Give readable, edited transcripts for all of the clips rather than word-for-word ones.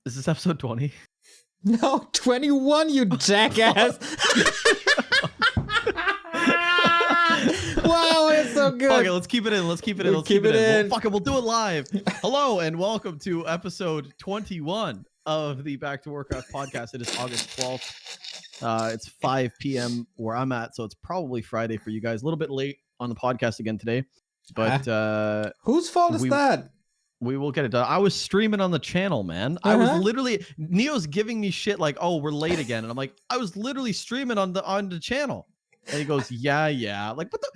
Is this episode 20? No, 21, you jackass. Wow, it's so good. Okay, let's keep it in. Let's keep it in. Let's keep it in. Well, fuck it, we'll do it live. Hello and welcome to episode 21 of the Back to Warcraft podcast. It is August 12th. It's 5 p.m. where I'm at, so it's probably Friday for you guys. A little bit late on the podcast again today, but whose fault is that? We will get it done. I was streaming on the channel, man. I was literally, Neo's giving me shit like, "Oh, we're late again," and I'm like, I was literally streaming on the channel, and he goes, "Yeah." Like, what the?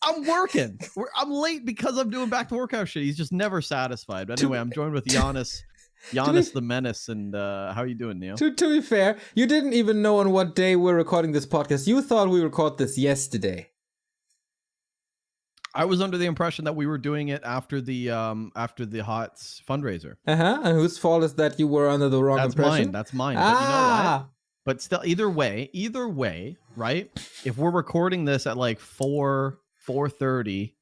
I'm working. I'm late because I'm doing Back to Warcraft shit. He's just never satisfied. But anyway, I'm joined with Giannis the Menace, and how are you doing, Neo? To be fair, you didn't even know on what day we're recording this podcast. You thought we recorded this yesterday. I was under the impression that we were doing it after the HoT's fundraiser. And whose fault is that you were under the wrong impression? That's mine. But you know what? But still, either way, right? If we're recording this at like 4:30,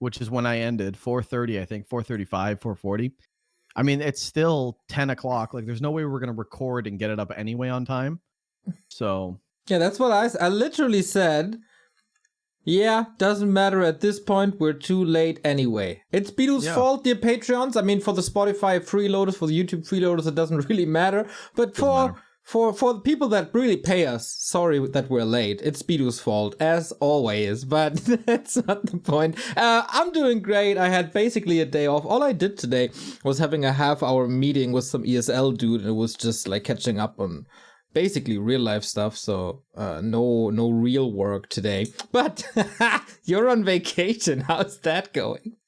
which is when I ended, 4:30, I think, 4:35, 4:40. I mean, it's still 10 o'clock. Like, there's no way we're gonna record and get it up anyway on time. So yeah, that's what I literally said. Yeah, doesn't matter at this point. We're too late anyway. It's Bidoux's fault, dear Patreons. I mean, for the Spotify freeloaders, for the YouTube freeloaders, it doesn't really matter. But for the people that really pay us, sorry that we're late. It's Bidoux's fault, as always. But that's not the point. I'm doing great. I had basically a day off. All I did today was having a half-hour meeting with some ESL dude. And it was just like catching up on basically real life stuff, so no real work today. But you're on vacation. How's that going?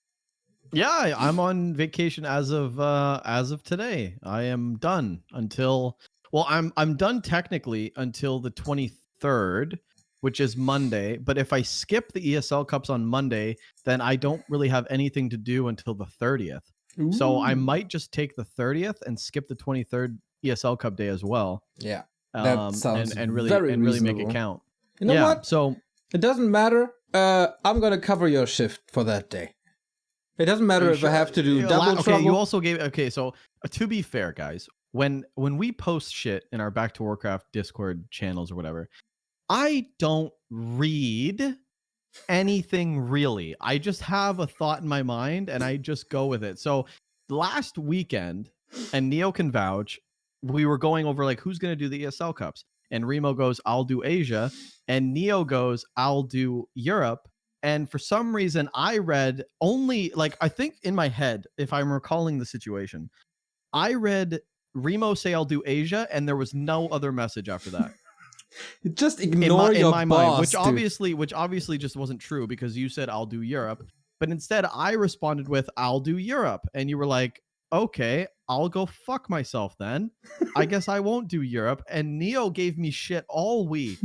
Yeah, I'm on vacation as of today. I am done until I'm done technically until the 23rd, which is Monday. But if I skip the ESL Cups on Monday, then I don't really have anything to do until the 30th. Ooh. So I might just take the 30th and skip the 23rd ESL Cup day as well. Yeah. That sounds and really reasonable. make it count. You know what? So it doesn't matter. I'm gonna cover your shift for that day. It doesn't matter if I have to do double trouble. You also gave So to be fair, guys, when we post shit in our Back to Warcraft Discord channels or whatever, I don't read anything really. I just have a thought in my mind and I just go with it. So last weekend, and Neo can vouch, we were going over like who's going to do the ESL Cups, and Remo goes, "I'll do Asia," and Neo goes, "I'll do Europe." And for some reason, I read only, like, I think in my head, if I'm recalling the situation, I read Remo say, "I'll do Asia," and there was no other message after that. Just ignore your boss, mind, which obviously just wasn't true, because you said, "I'll do Europe," but instead I responded with, "I'll do Europe," and you were like, "Okay, I'll go fuck myself then. I guess I won't do Europe." And Neo gave me shit all week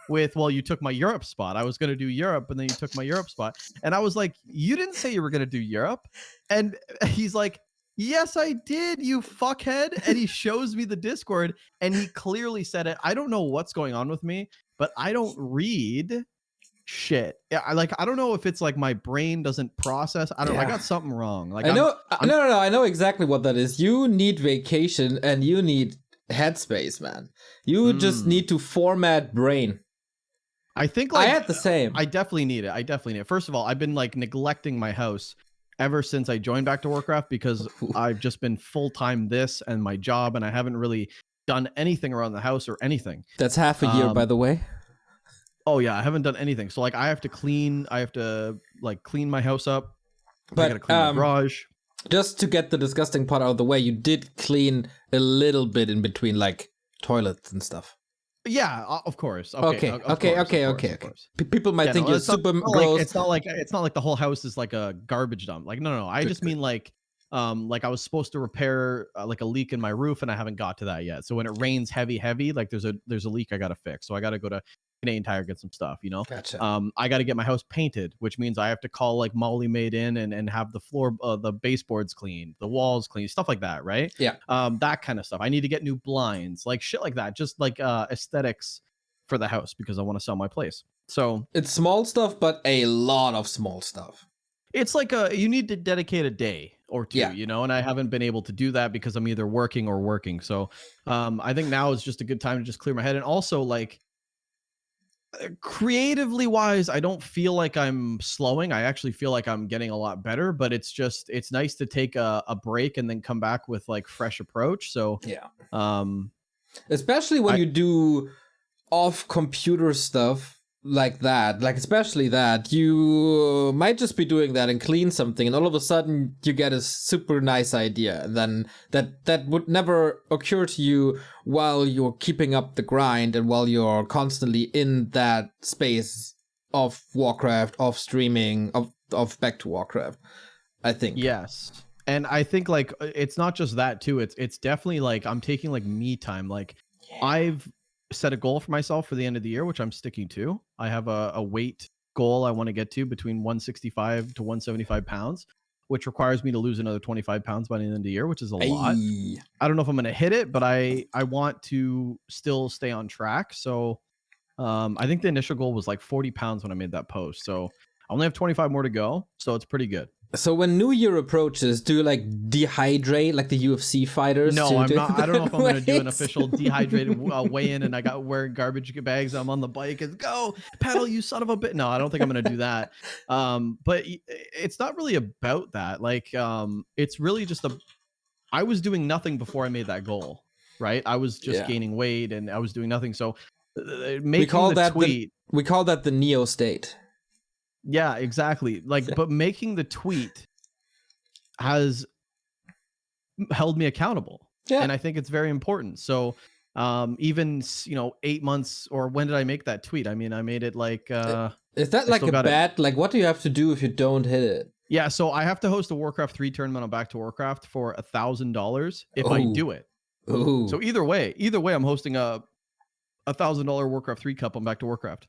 with, "Well, you took my Europe spot. I was going to do Europe, and then you took my Europe spot." And I was like, "You didn't say you were going to do Europe." And he's like, "Yes, I did, you fuckhead." And he shows me the Discord, and he clearly said it. I don't know what's going on with me, but I don't read shit. I don't know if it's like my brain doesn't process. I got something wrong. Like, No, I know exactly what that is. You need vacation and you need headspace, man. You just need to format brain. I think I had the same. I definitely need it. First of all, I've been like neglecting my house ever since I joined Back to Warcraft, because I've just been full-time this and my job, and I haven't really done anything around the house or anything. That's half a year, by the way. Oh yeah, I haven't done anything. So like I have to clean my house up. But I gotta clean my garage. Just to get the disgusting part out of the way, you did clean a little bit in between, like toilets and stuff. Yeah, of course. Okay. People might think you're super gross. It's not like the whole house is like a garbage dump. Like no. I just mean like I was supposed to repair like a leak in my roof, and I haven't got to that yet. So when it rains heavy, like there's a leak I gotta fix. So I gotta go to Canadian Tire, get some stuff, you know. Gotcha. I got to get my house painted, which means I have to call like Molly Maid in and have the floor, the baseboards cleaned, the walls cleaned, stuff like that, right? Yeah. That kind of stuff. I need to get new blinds, like shit like that, just like aesthetics for the house, because I want to sell my place. So it's small stuff, but a lot of small stuff. it's like you need to dedicate a day or two, Yeah. you know, and I haven't been able to do that because I'm either working or working. So I think now is just a good time to just clear my head. And also, like, creatively wise, I don't feel like I'm slowing. I actually feel like I'm getting a lot better, but it's nice to take a break and then come back with like fresh approach. So Yeah. um Especially when you do off computer stuff like that, like especially that, you might just be doing that and clean something, and all of a sudden you get a super nice idea, and then that would never occur to you while you're keeping up the grind and while you're constantly in that space of Warcraft, of streaming, of Back to Warcraft, I think. Yes. And I think like it's not just that too. It's definitely like I'm taking like me time. Like I've set a goal for myself for the end of the year, which I'm sticking to. I have a weight goal I want to get to between 165 to 175 pounds, which requires me to lose another 25 pounds by the end of the year, which is a lot. I don't know if I'm going to hit it, but I want to still stay on track. So I think the initial goal was like 40 pounds when I made that post. So I only have 25 more to go. So it's pretty good. So when New Year approaches, do you like dehydrate like the UFC fighters? No, I'm not. I don't know if I'm going to do an official dehydrated weigh-in and I got wearing garbage bags. I'm on the bike and go pedal, you son of a bit. No, I don't think I'm going to do that. But it's not really about that. Like, it's really just I was doing nothing before I made that goal, right? I was just gaining weight and I was doing nothing. So making the tweet. We call that the Neo state. Yeah, exactly. Like, but making the tweet has held me accountable. Yeah. And I think it's very important. So even, 8 months, or when did I make that tweet? I mean, I made it like is that like a bad, like what do you have to do if you don't hit it? Yeah, so I have to host a Warcraft 3 tournament on Back to Warcraft for $1,000 if I do it. Ooh. So either way, I'm hosting a $1,000 Warcraft 3 cup on Back to Warcraft.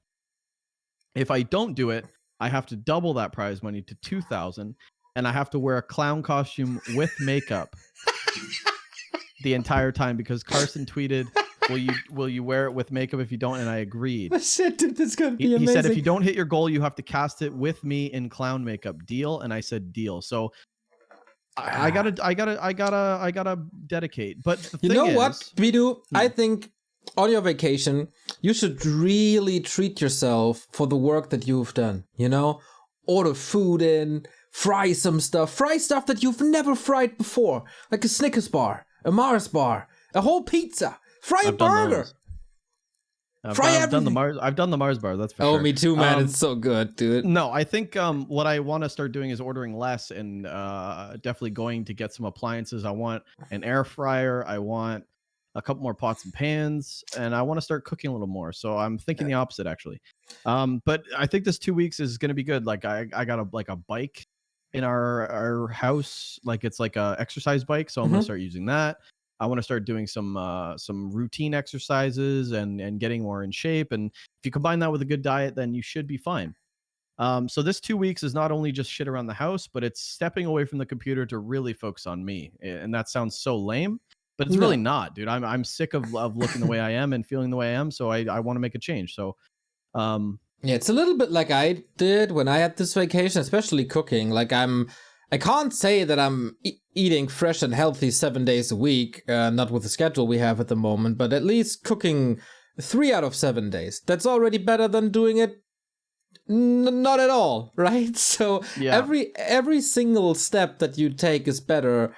If I don't do it, I have to double that prize money to $2,000, and I have to wear a clown costume with makeup the entire time because Carson tweeted, "Will you wear it with makeup if you don't?" And I agreed. Oh, shit, dude, this is gonna be amazing. He said, "If you don't hit your goal, you have to cast it with me in clown makeup. Deal?" And I said, "Deal." So I gotta dedicate. But the thing is, what, Bidoux? I think on your vacation, you should really treat yourself for the work that you've done. Order food in, fry stuff that you've never fried before, like a Snickers bar, a Mars bar, a whole pizza, fry a burger. I've done the Mars bar. That's for sure. Oh, me too, man. It's so good, dude. No, I think what I want to start doing is ordering less and definitely going to get some appliances. I want an air fryer. I want a couple more pots and pans, and I want to start cooking a little more. So I'm thinking the opposite, actually. But I think this 2 weeks is going to be good. Like I got a bike in our house. Like it's like a exercise bike. So I'm going to start using that. I want to start doing some routine exercises and getting more in shape. And if you combine that with a good diet, then you should be fine. So this 2 weeks is not only just shit around the house, but it's stepping away from the computer to really focus on me. And that sounds so lame, but it's really not, dude. I'm sick of looking the way I am and feeling the way I am. So I want to make a change. So, it's a little bit like I did when I had this vacation, especially cooking. Like I can't say that I'm eating fresh and healthy 7 days a week, not with the schedule we have at the moment, but at least cooking 3 out of 7 days. That's already better than doing it not at all, right? So every single step that you take is better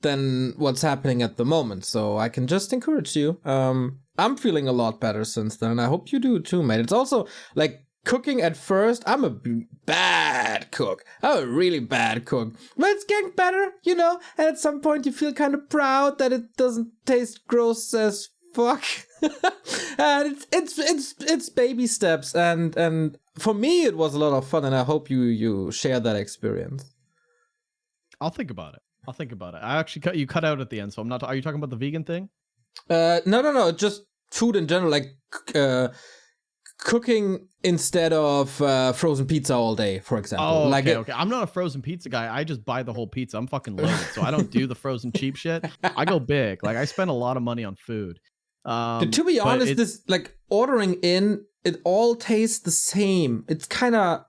than what's happening at the moment. So I can just encourage you. I'm feeling a lot better since then. I hope you do too, mate. It's also like cooking at first, I'm a bad cook. I'm a really bad cook. But it's getting better, and at some point you feel kind of proud that it doesn't taste gross as fuck. And it's baby steps, and for me it was a lot of fun, and I hope you share that experience. I'll think about it. I actually you cut out at the end, so I'm not. Are you talking about the vegan thing? No. Just food in general, like cooking instead of frozen pizza all day, for example. Oh, okay. I'm not a frozen pizza guy. I just buy the whole pizza. I'm fucking loaded, so I don't do the frozen cheap shit. I go big. Like I spend a lot of money on food. To be honest, this like ordering in, it all tastes the same. It's kind of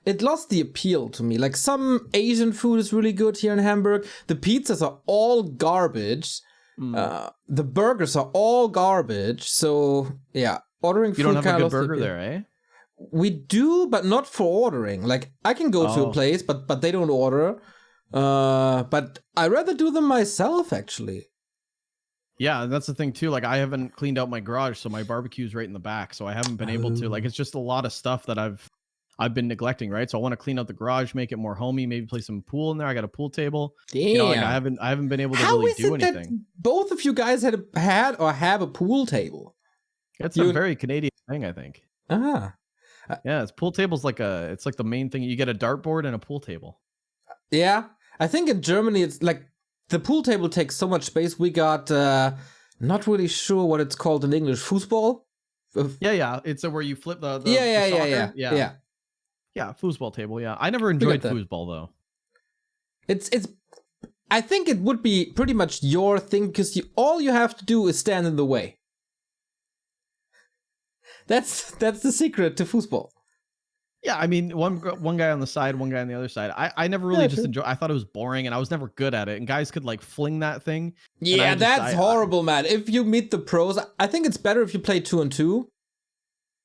it lost the appeal to me. Like, some Asian food is really good here in Hamburg. The pizzas are all garbage. The burgers are all garbage. So yeah, ordering food. You don't have a good burger there, eh? We do, but not for ordering. Like, I can go to a place, but they don't order. But I rather do them myself, actually. Yeah, that's the thing too. Like, I haven't cleaned out my garage, so my barbecue's right in the back. So I haven't been able to. Like, it's just a lot of stuff that I've been neglecting, right? So I want to clean out the garage, make it more homey, maybe play some pool in there. I got a pool table. Damn. You know, like, I haven't been able to really do anything. That both of you guys had or have a pool table? It's a very Canadian thing, I think. Ah. Yeah, pool table's like it's like the main thing. You get a dartboard and a pool table. Yeah, I think in Germany it's like the pool table takes so much space. We got not really sure what it's called in English. Foosball. Yeah. It's where you flip the yeah, foosball table. Yeah, I never enjoyed foosball though. It's. I think it would be pretty much your thing because all you have to do is stand in the way. That's the secret to foosball. Yeah, I mean, one guy on the side, one guy on the other side. I never really enjoyed. I thought it was boring, and I was never good at it. And guys could like fling that thing. Yeah, that's horrible, man. If you meet the pros, I think it's better if you play 2-on-2.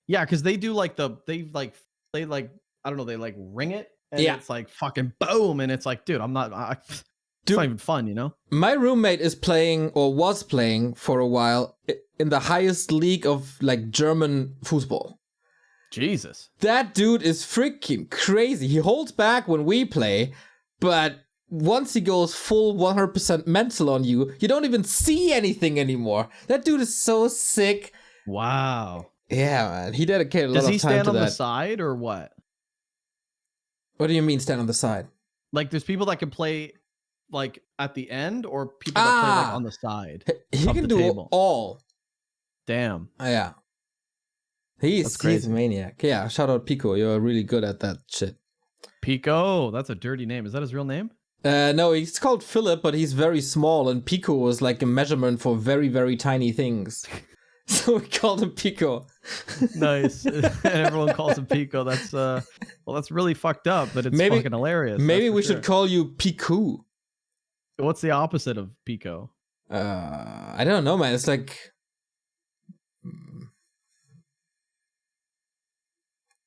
Yeah, because they do like I don't know, they like ring it, and it's like fucking boom, and it's like, dude, it's not even fun, you know? My roommate is playing, or was playing for a while, in the highest league of like German football. Jesus. That dude is freaking crazy. He holds back when we play, but once he goes full 100% mental on you, you don't even see anything anymore. That dude is so sick. Wow. Yeah, man. He dedicated a lot of time to that. Does he stand on the side or what? What do you mean stand on the side? Like, there's people that can play like at the end, or people that play like on the side. He can do all. Damn. Yeah. He's a maniac. Yeah, shout out Pico. You're really good at that shit. Pico? That's a dirty name. Is that his real name? No, he's called Philip, but he's very small, and Pico was like a measurement for very, very tiny things. So we called him Pico. Nice. And everyone calls him Pico. That's that's really fucked up, but it's fucking hilarious. Maybe we should call you Piku. What's the opposite of Pico? I don't know, man. It's like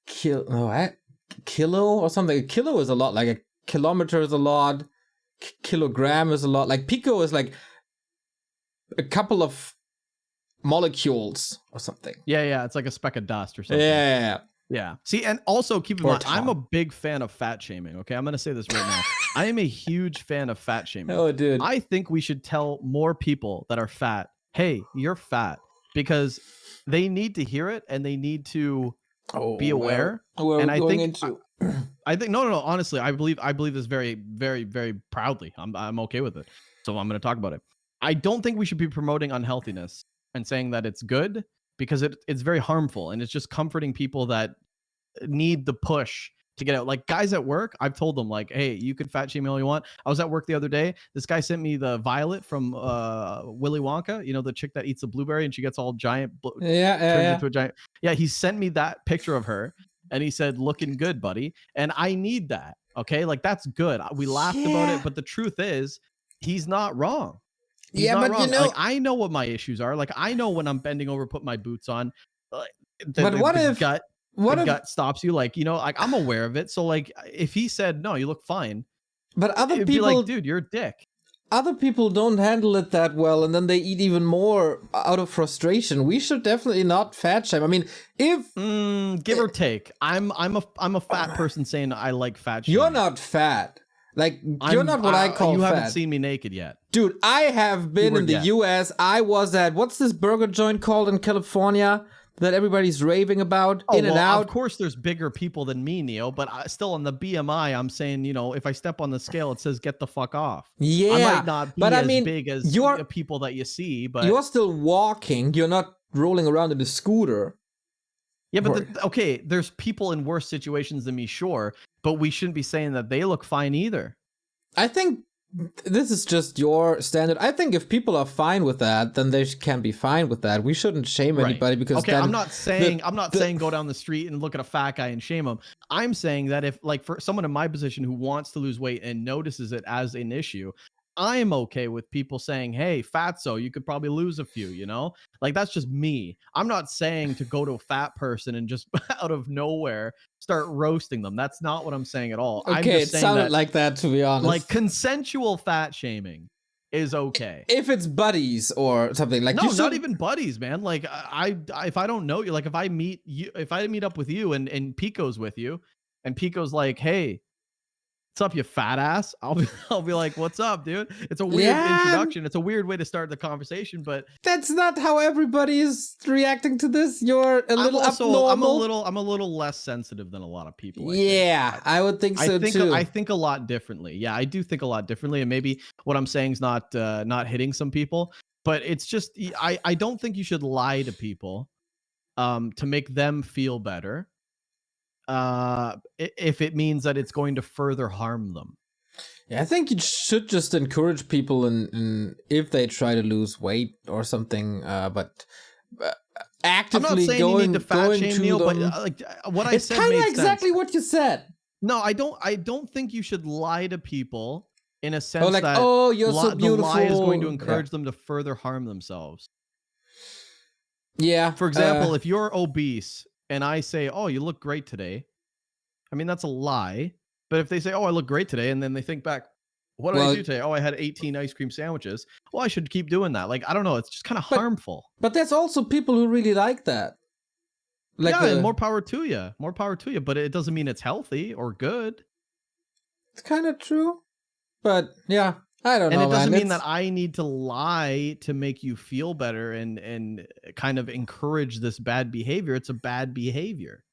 kilo or something. A kilo is a lot. Like a kilometer is a lot. Kilogram is a lot. Like Pico is like a couple of molecules or something. Yeah. It's like a speck of dust or something. Yeah. See, and also keep in mind, I'm a big fan of fat shaming. Okay, I'm gonna say this right now. I am a huge fan of fat shaming. Oh, dude. I think we should tell more people that are fat, hey, you're fat, because they need to hear it and they need to be aware. And I think no. Honestly, I believe this very, very, very proudly. I'm okay with it. So I'm going to talk about it. I don't think we should be promoting unhealthiness and saying that it's good, because it's very harmful, and it's just comforting people that need the push to get out. Like guys at work, I've told them like, hey, you can fat shame me all you want. I was at work the other day. This guy sent me the Violet from Willy Wonka. You know, the chick that eats the blueberry and she gets all giant. Into a giant. Yeah, he sent me that picture of her, and he said, "Looking good, buddy." And I need that. Okay, like that's good. We laughed about it, but the truth is, he's not wrong. He's not wrong. You know, like, I know what my issues are. Like I know when I'm bending over, put my boots on. But what if gut stops you? Like, you know, like I'm aware of it. So like, if he said no, you look fine. But other people, be like, dude, you're a dick. Other people don't handle it that well, and then they eat even more out of frustration. We should definitely not fat shame. I mean, if give or take, I'm a fat person saying I like fat shaming. You're not fat. Like, you're not what I call you fat. You haven't seen me naked yet. Dude, I have been in the US. I was at, what's this burger joint called in California that everybody's raving about? In-N-Out. Of course there's bigger people than me, Neo, but still on the BMI, I'm saying, you know, if I step on the scale, it says get the fuck off. Yeah. I might not be as big as the people that you see, but... You're still walking. You're not rolling around in a scooter. Yeah, but there's people in worse situations than me, sure, but we shouldn't be saying that they look fine either. I think this is just your standard. I think if people are fine with that, then they can be fine with that. We shouldn't shame anybody because okay, then I'm not saying go down the street and look at a fat guy and shame him. I'm saying that if, like, for someone in my position who wants to lose weight and notices it as an issue, I'm okay with people saying, hey, fatso, you could probably lose a few, you know? Like, that's just me. I'm not saying to go to a fat person and just out of nowhere start roasting them. That's not what I'm saying at all. Okay, I'm just it saying sounded that, like that, to be honest. like, consensual fat shaming is okay. If it's buddies or something, like, no, not even buddies, man. Like, I if I don't know you, like, if I meet up with you and Pico's with you, and Pico's like, hey, what's up, you fat ass? I'll be like, what's up, dude? It's a weird introduction. It's a weird way to start the conversation, but that's not how everybody is reacting to this. You're a little abnormal. I'm a little less sensitive than a lot of people. I would think so too. I think a lot differently. Yeah, I do think a lot differently, and maybe what I'm saying is not hitting some people, but it's just I don't think you should lie to people to make them feel better. If it means that it's going to further harm them. Yeah, I think you should just encourage people in if they try to lose weight or something, but actively I'm not saying you need to fat shame Neil, but like what I said, it's kind of exactly what you said. No, I don't think you should lie to people in a sense that you're so beautiful. The lie is going to encourage them to further harm themselves. Yeah. For example, if you're obese and I say, oh, you look great today, I mean, that's a lie. But if they say, oh, I look great today, and then they think back, what did I do today? Oh, I had 18 ice cream sandwiches. Well, I should keep doing that. Like, I don't know. It's just kind of harmful. But there's also people who really like that. Like, yeah, and more power to you. More power to you. But it doesn't mean it's healthy or good. It's kind of true. But yeah, I don't know. And it doesn't mean that I need to lie to make you feel better and kind of encourage this bad behavior. It's a bad behavior.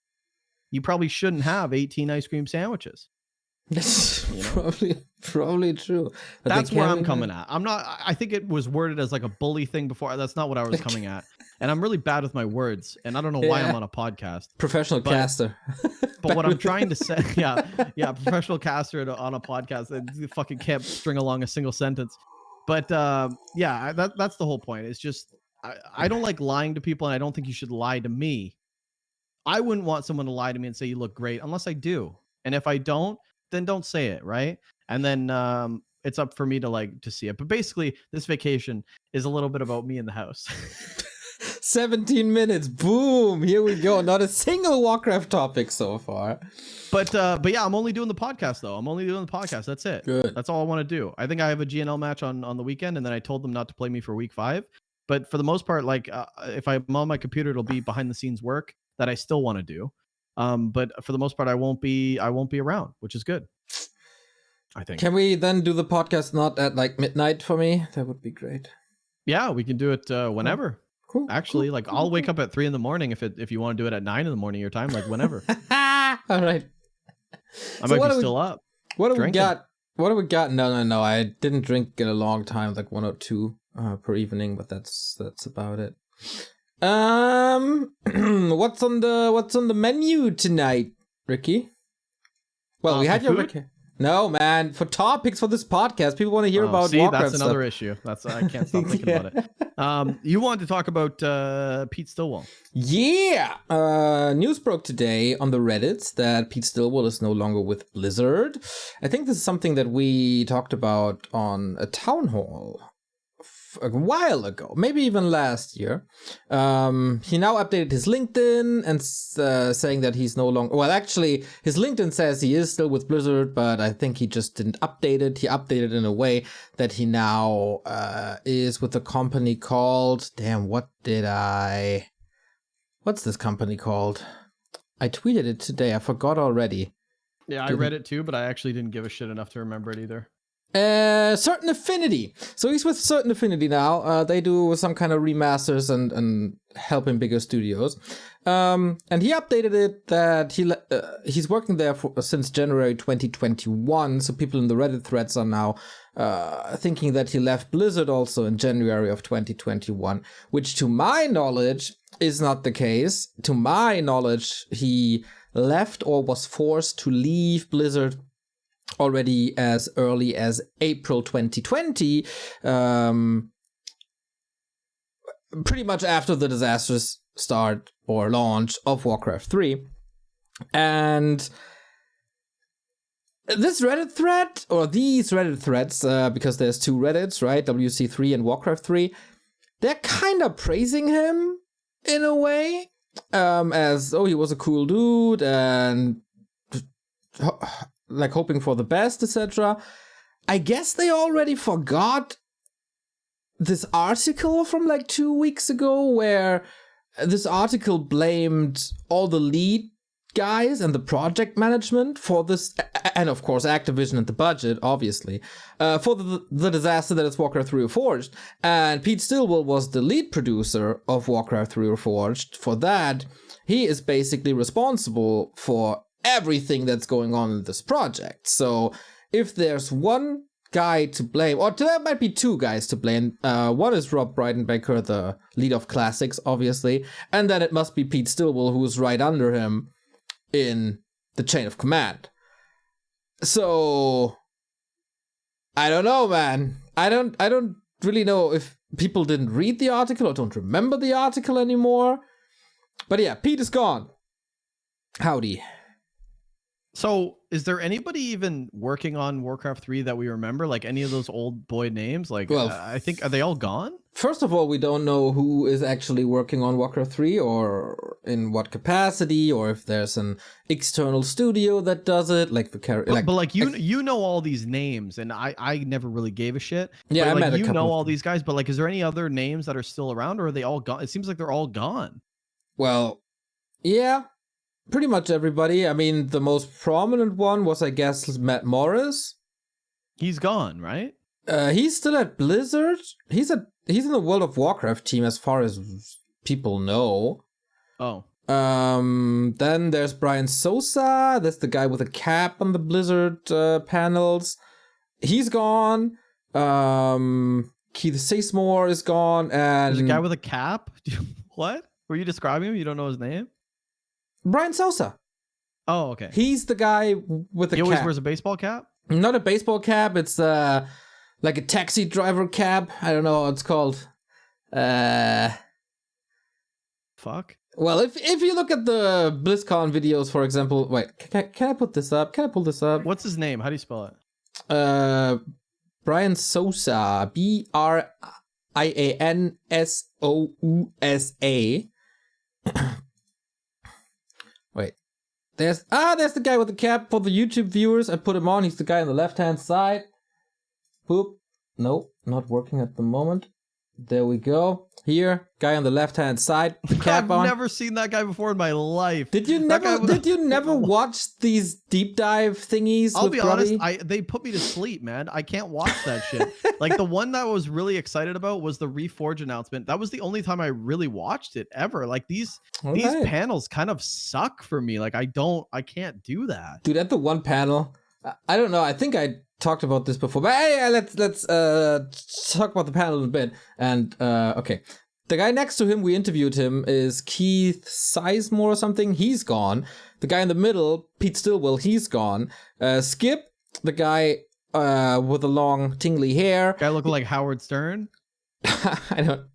You probably shouldn't have 18 ice cream sandwiches. That's probably true. But that's where I'm coming at. I think it was worded as like a bully thing before. That's not what I was coming at. And I'm really bad with my words. And I don't know why I'm on a podcast. Professional caster. But what I'm trying to say, professional caster on a podcast. And you fucking can't string along a single sentence. But that's the whole point. It's just, I don't like lying to people, and I don't think you should lie to me. I wouldn't want someone to lie to me and say you look great unless I do. And if I don't, then don't say it, right? And then it's up for me to see it. But basically, this vacation is a little bit about me in the house. 17 minutes, boom, here we go. Not a single Warcraft topic so far. But yeah, I'm only doing the podcast though. I'm only doing the podcast. That's it. Good. That's all I want to do. I think I have a GNL match on the weekend, and then I told them not to play me for week 5. But for the most part, if I'm on my computer, it'll be behind the scenes work that I still want to do. But for the most part, I won't be around, which is good, I think. Can we then do the podcast not at midnight for me? That would be great. Yeah, we can do it whenever. Cool. Actually, I'll wake up at 3 a.m. if you want to do it at 9 a.m. your time, whenever. All right. I might be still up. What do we got? What do we got? No. I didn't drink in a long time, 1 or 2 per evening, but that's about it. What's on the menu tonight, Ricky? Well, we had your No, man, for topics for this podcast, people want to hear about Warcraft. That's another issue. I can't stop thinking about it. You wanted to talk about Pete Stilwell. Yeah. News broke today on the Reddits that Pete Stilwell is no longer with Blizzard. I think this is something that we talked about on a town hall a while ago, maybe even last year. He now updated his LinkedIn and saying that he's no longer... Well, actually, his LinkedIn says he is still with Blizzard, but I think he just didn't update it. He updated in a way that he now is with a company called... What's this company called? I tweeted it today. I forgot already. Yeah, I read it too, but I actually didn't give a shit enough to remember it either. Certain Affinity. So he's with Certain Affinity now. They do some kind of remasters and helping bigger studios. And he updated it that he's working there since January 2021. So people in the Reddit threads are now thinking that he left Blizzard also in January of 2021, which to my knowledge is not the case. To my knowledge, he left or was forced to leave Blizzard already as early as April 2020, pretty much after the disastrous start or launch of Warcraft 3. And this Reddit thread, or these Reddit threads, because there's two Reddits, right? WC3 and Warcraft 3, they're kind of praising him in a way, as, oh, he was a cool dude and like hoping for the best, etc. I guess they already forgot this article from like 2 weeks ago, where this article blamed all the lead guys and the project management for this, and of course Activision and the budget, obviously, for the disaster that is Warcraft 3 Reforged. And Pete Stilwell was the lead producer of Warcraft 3 Reforged. For that, he is basically responsible for everything that's going on in this project. So if there's one guy to blame, or there might be two guys to blame, one is Rob Breitenbecker, the lead of classics, obviously, and then it must be Pete Stilwell, who's right under him in the chain of command. So I don't know, man. I don't really know if people didn't read the article or don't remember the article anymore. But yeah, Pete is gone. Howdy. So is there anybody even working on Warcraft 3 that we remember? Like any of those old boy names? Like, well, I think, are they all gone? First of all, we don't know who is actually working on Warcraft 3 or in what capacity, or if there's an external studio that does it. Like the but like you know all these names, and I never really gave a shit. Yeah, but, I like, met a couple. You know all these guys, but like, is there any other names that are still around, or are they all gone? It seems like they're all gone. Well, yeah. Pretty much everybody. I mean, the most prominent one was, I guess, Matt Morris. He's gone, right? He's still at Blizzard. He's in the World of Warcraft team, as far as people know. Oh. Then there's Brian Sosa. That's the guy with a cap on the Blizzard panels. He's gone. Keith Sizemore is gone, and there's a guy with a cap. What? Were you describing him? You don't know his name? Brian Sosa. Oh, okay. He's the guy with the cap. He always wears a baseball cap? Not a baseball cap. It's like a taxi driver cap. I don't know what it's called. Fuck. Well, if you look at the BlizzCon videos, for example, wait, can I put this up? Can I pull this up? What's his name? How do you spell it? Brian Sosa. BrianSousa. Wait. There's the guy with the cap for the YouTube viewers. I put him on. He's the guy on the left-hand side. Boop. Nope, not working at the moment. There we go. Here, guy on the left-hand side, the cap I've on. I've never seen that guy before in my life. Did you never watch these deep dive thingies? I'll with be Grubby? honest, they put me to sleep, man. I can't watch that shit. Like the one that I was really excited about was the Reforged announcement. That was the only time I really watched it ever. Like these panels kind of suck for me. Like I can't do that. Dude, at the one panel, I don't know. I think I talked about this before, but hey, let's talk about the panel in a bit. And okay, the guy next to him, we interviewed him, is Keith Sizemore or something. He's gone. The guy in the middle, Pete Stilwell, he's gone. Skip, the guy with the long tingly hair, guy looking like Howard Stern. I don't.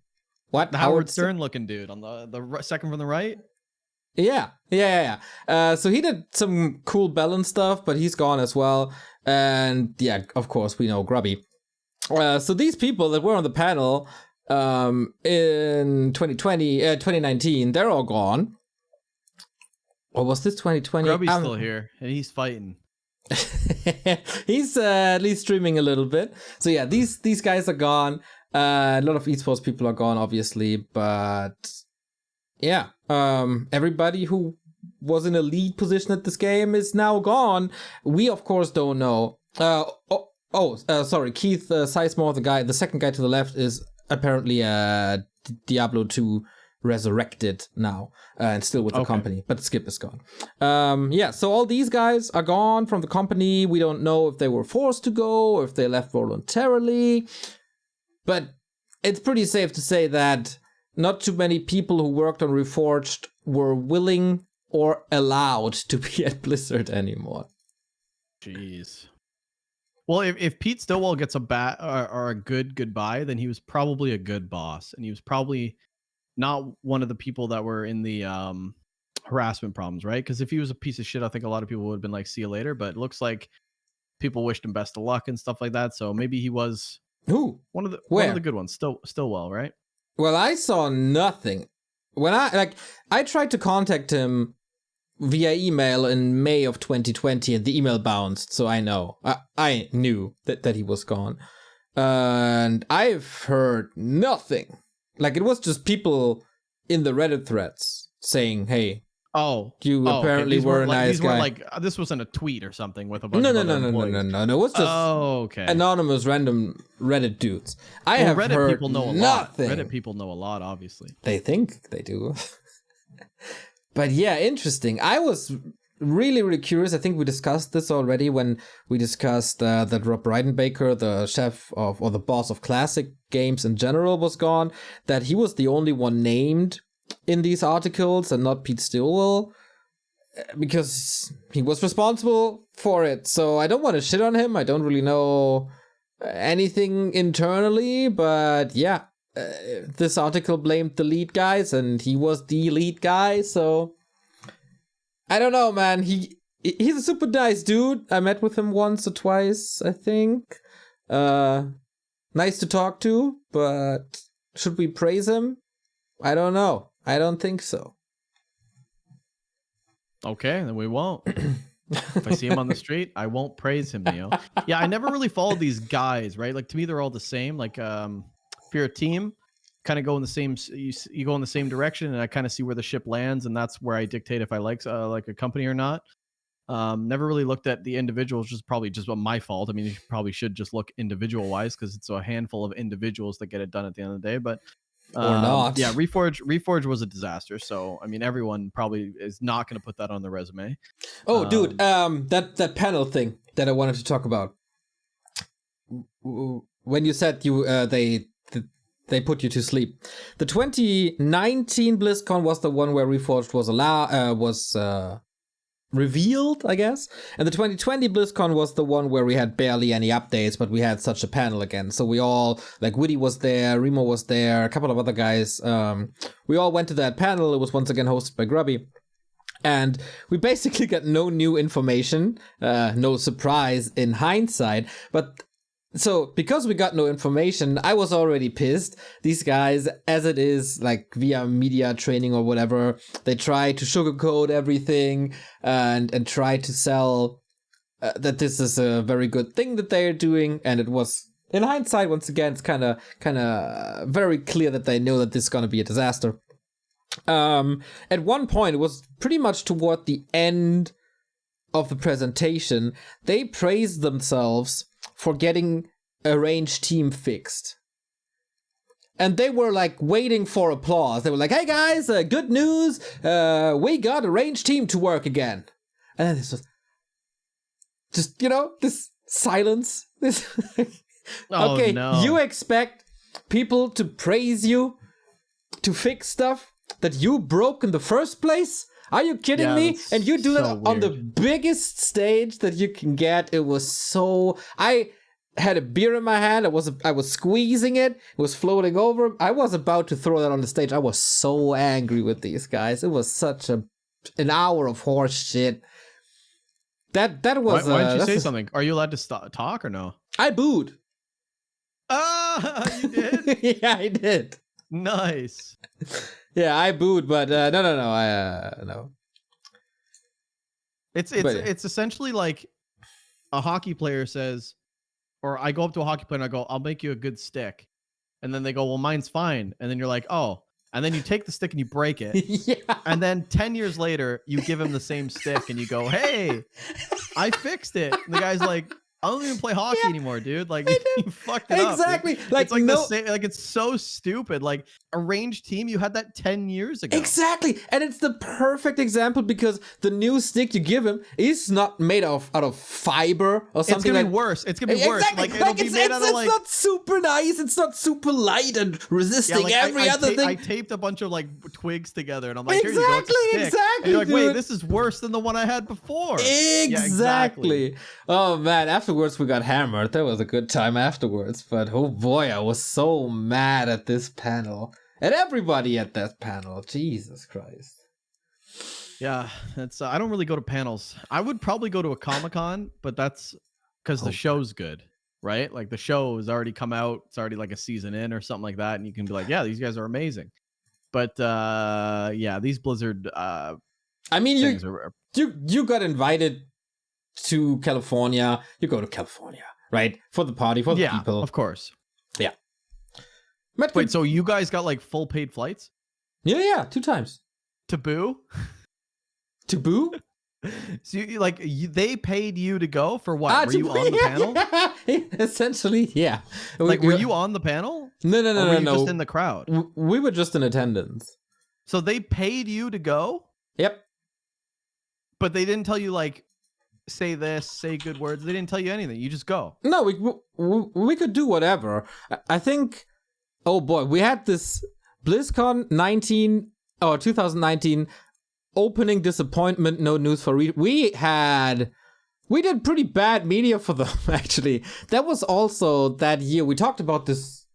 What? The Howard Stern looking dude on the second from the right. Yeah. So he did some cool balance stuff, but he's gone as well. And yeah, of course, we know Grubby. So these people that were on the panel in 2019, they're all gone. Or was this 2020? Grubby's still here, and he's fighting. He's at least streaming a little bit. So yeah, these guys are gone. A lot of esports people are gone, obviously, but yeah, everybody who was in a lead position at this game is now gone. We of course don't know. Sorry, Keith Sizemore, the second guy to the left, is apparently Diablo 2 resurrected now and still with the company, but Skip is gone. So all these guys are gone from the company. We don't know if they were forced to go or if they left voluntarily, but it's pretty safe to say that not too many people who worked on Reforged were willing or allowed to be at Blizzard anymore. Jeez. Well, if Pete Stilwell gets a bad or a good goodbye, then he was probably a good boss, and he was probably not one of the people that were in the harassment problems, right? Because if he was a piece of shit, I think a lot of people would have been like, "See you later." But it looks like people wished him best of luck and stuff like that. So maybe he was one of the good ones. Stilwell, right? Well, I saw nothing. When I tried to contact him via email in May of 2020, and the email bounced, so I knew that he was gone. And I've heard nothing. Like, it was just people in the Reddit threads saying, "Hey, you apparently were a nice guy." Like, this wasn't a tweet or something with a bunch of No. It was just anonymous random Reddit dudes. I have Reddit heard people know a nothing. lot. Reddit people know a lot, obviously. They think they do. But yeah, interesting. I was really, really curious. I think we discussed this already when we discussed that Rob Reidenbaker, the chef of, or the boss of classic games in general, was gone. That he was the only one named in these articles and not Pete Stilwell, because he was responsible for it. So I don't want to shit on him. I don't really know anything internally, but yeah. This article blamed the lead guys, and he was the lead guy, so I don't know, man. He's a super nice dude. I met with him once or twice, I think. Nice to talk to, but should we praise him? I don't know. I don't think so. Okay, then we won't. If I see him on the street, I won't praise him, Neo. Yeah, I never really followed these guys, right? Like, to me, they're all the same. Like, if you're a team, kind of go in the same, you go in the same direction, and I kind of see where the ship lands, and that's where I dictate if I like a company or not. Never really looked at the individuals, which is probably just my fault. I mean, you probably should just look individual wise, because it's a handful of individuals that get it done at the end of the day. But or not. Yeah, Reforged was a disaster. So I mean, everyone probably is not going to put that on their resume. Oh, dude, that panel thing that I wanted to talk about. When you said they put you to sleep. The 2019 BlizzCon was the one where Reforged was revealed, I guess. And the 2020 BlizzCon was the one where we had barely any updates, but we had such a panel again. So we all, like, Woody was there, Remo was there, a couple of other guys. We all went to that panel. It was once again hosted by Grubby. And we basically got no new information, no surprise in hindsight, but so, because we got no information, I was already pissed. These guys, as it is, like, via media training or whatever, they try to sugarcoat everything and try to sell that this is a very good thing that they're doing. And it was, in hindsight, once again, it's kind of very clear that they know that this is going to be a disaster. At one point, it was pretty much toward the end of the presentation, they praised themselves for getting a range team fixed. And they were like waiting for applause. They were like, "Hey guys, good news. We got a range team to work again." And then this was just, this silence. This okay, no. You expect people to praise you to fix stuff that you broke in the first place? Are you kidding me? And you do that on the biggest stage that you can get. It was so... I had a beer in my hand. I was squeezing it. It was floating over. I was about to throw that on the stage. I was so angry with these guys. It was such an hour of horse shit. That was... Why didn't you say something? Are you allowed to talk or no? I booed. Ah, you did? Yeah, I did. Nice. Yeah, I booed, but no. No. It's essentially like a hockey player says, or I go up to a hockey player and I go, "I'll make you a good stick," and then they go, "Well, mine's fine," and then you're like, "Oh," and then you take the stick and you break it, yeah. And then 10 years later, you give him the same stick and you go, "Hey, I fixed it." And the guy's like, "I don't even play hockey anymore, dude. Like, you fucked it up." Exactly. Like, it's like the same, like, it's so stupid. Like, a range team, you had that 10 years ago. Exactly. And it's the perfect example because the new stick you give him is not made out of fiber or something. It's gonna be worse. It's gonna be worse. Exactly. Like, it'll be made out of, like... It's not super nice. It's not super light and resisting every other thing. I taped a bunch of, like, twigs together and I'm like, here you go, it's a stick. Exactly. And you're like, wait, this is worse than the one I had before. Exactly. Yeah, exactly. Oh, man. After afterwards we got hammered. That was a good time afterwards. But oh boy, I was so mad at this panel. And everybody at that panel. Jesus Christ. Yeah, that's. I don't really go to panels. I would probably go to a Comic-Con, but that's because the show's good, right? Like the show has already come out. It's already like a season in or something like that, and you can be like, yeah, these guys are amazing. But yeah, these Blizzard. I mean, you got invited to California. You go to California, right? For the party, for the people. Of course. Yeah. Wait, so you guys got like full paid flights? Yeah, 2 times. To Boo? To Boo? So they paid you to go for what? Were you on the panel? Essentially, yeah. Like, were you on the panel? No. Were you just in the crowd? We were just in attendance. So they paid you to go? Yep. But they didn't tell you, like, say this, say good words. They didn't tell you anything. You just go. No, we could do whatever. I think, oh boy, we had this BlizzCon 2019 opening disappointment, no news for we did pretty bad media for them, actually. That was also that year. We talked about this.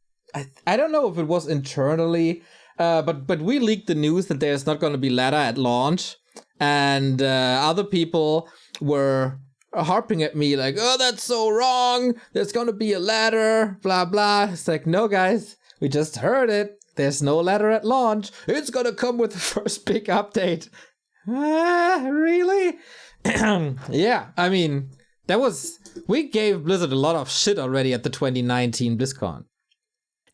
I don't know if it was internally, but we leaked the news that there's not going to be ladder at launch, and other people were harping at me like, oh, that's so wrong. There's going to be a ladder, blah, blah. It's like, no, guys, we just heard it. There's no ladder at launch. It's going to come with the first big update. Really? Yeah, I mean, we gave Blizzard a lot of shit already at the 2019 BlizzCon.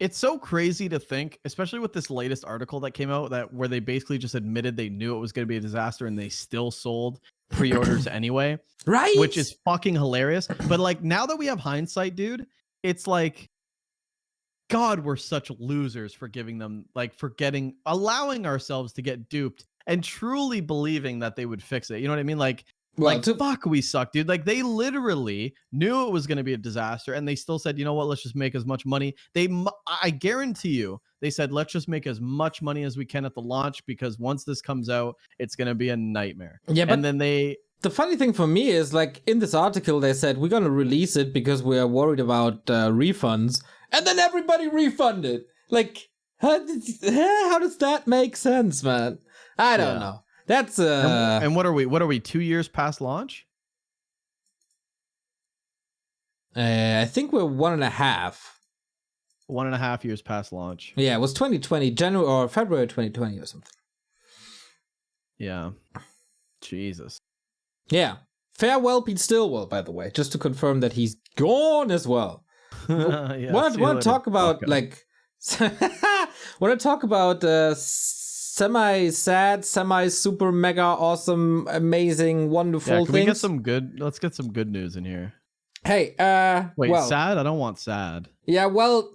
It's so crazy to think, especially with this latest article that came out, where they basically just admitted they knew it was going to be a disaster and they still sold pre-orders anyway. Right? Which is fucking hilarious. But like, now that we have hindsight, dude, it's like, God, we're such losers for giving them, like, allowing ourselves to get duped and truly believing that they would fix it. You know what I mean? Like, fuck, we suck, dude. Like, they literally knew it was going to be a disaster, and they still said, you know what, let's just make as much money. I guarantee you, they said, let's just make as much money as we can at the launch, because once this comes out, it's going to be a nightmare. Yeah, but then the funny thing for me is, like, in this article, they said, we're going to release it because we are worried about refunds. And then everybody refunded. Like, how does that make sense, man? I don't know. That's and what are we 2 years past launch? I think we're 1.5. 1.5 years past launch. Yeah, it was 2020, January or February 2020 or something. Yeah. Jesus. Yeah. Farewell, Pete Stilwell, by the way, just to confirm that he's gone as well. Yeah, want to talk about like want to talk about semi-sad, semi-super mega awesome, amazing, wonderful things. Let's get some good news in here. Hey, sad? I don't want sad. Yeah, well,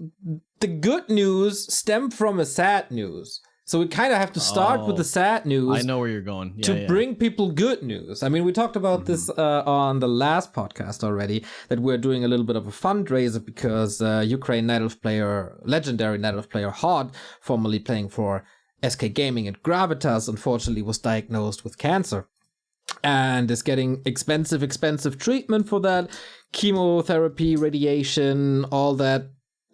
the good news stemmed from a sad news. So we kind of have to start with the sad news. I know where you're going. To bring people good news. I mean, we talked about this on the last podcast already, that we're doing a little bit of a fundraiser because Ukraine legendary Night Elf player HoT, formerly playing for SK Gaming and Gravitas, unfortunately was diagnosed with cancer. And is getting expensive treatment for that. Chemotherapy, radiation, all that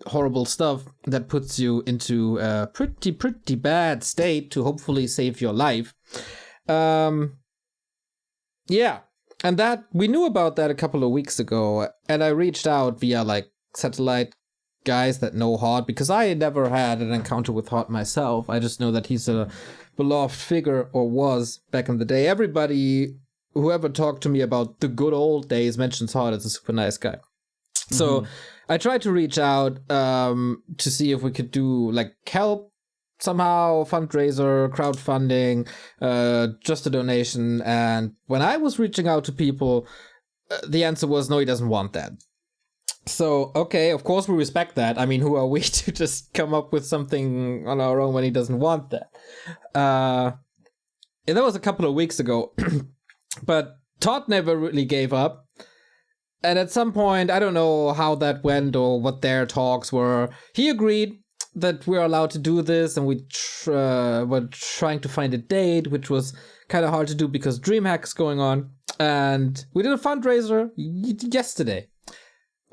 horrible stuff that puts you into a pretty bad state to hopefully save your life. Yeah, and that we knew about that a couple of weeks ago, and I reached out via like satellite guys that know HoT, because I never had an encounter with HoT myself. I just know that he's a beloved figure, or was back in the day. Everybody whoever talked to me about the good old days mentions HoT as a super nice guy. So I tried to reach out to see if we could do like help somehow, fundraiser, crowdfunding, just a donation. And when I was reaching out to people, the answer was no, he doesn't want that. So, okay, of course we respect that. I mean, who are we to just come up with something on our own when he doesn't want that? And that was a couple of weeks ago. But Todd never really gave up. And at some point, I don't know how that went or what their talks were, he agreed that we're allowed to do this, and we were trying to find a date, which was kind of hard to do because DreamHack is going on. And we did a fundraiser yesterday.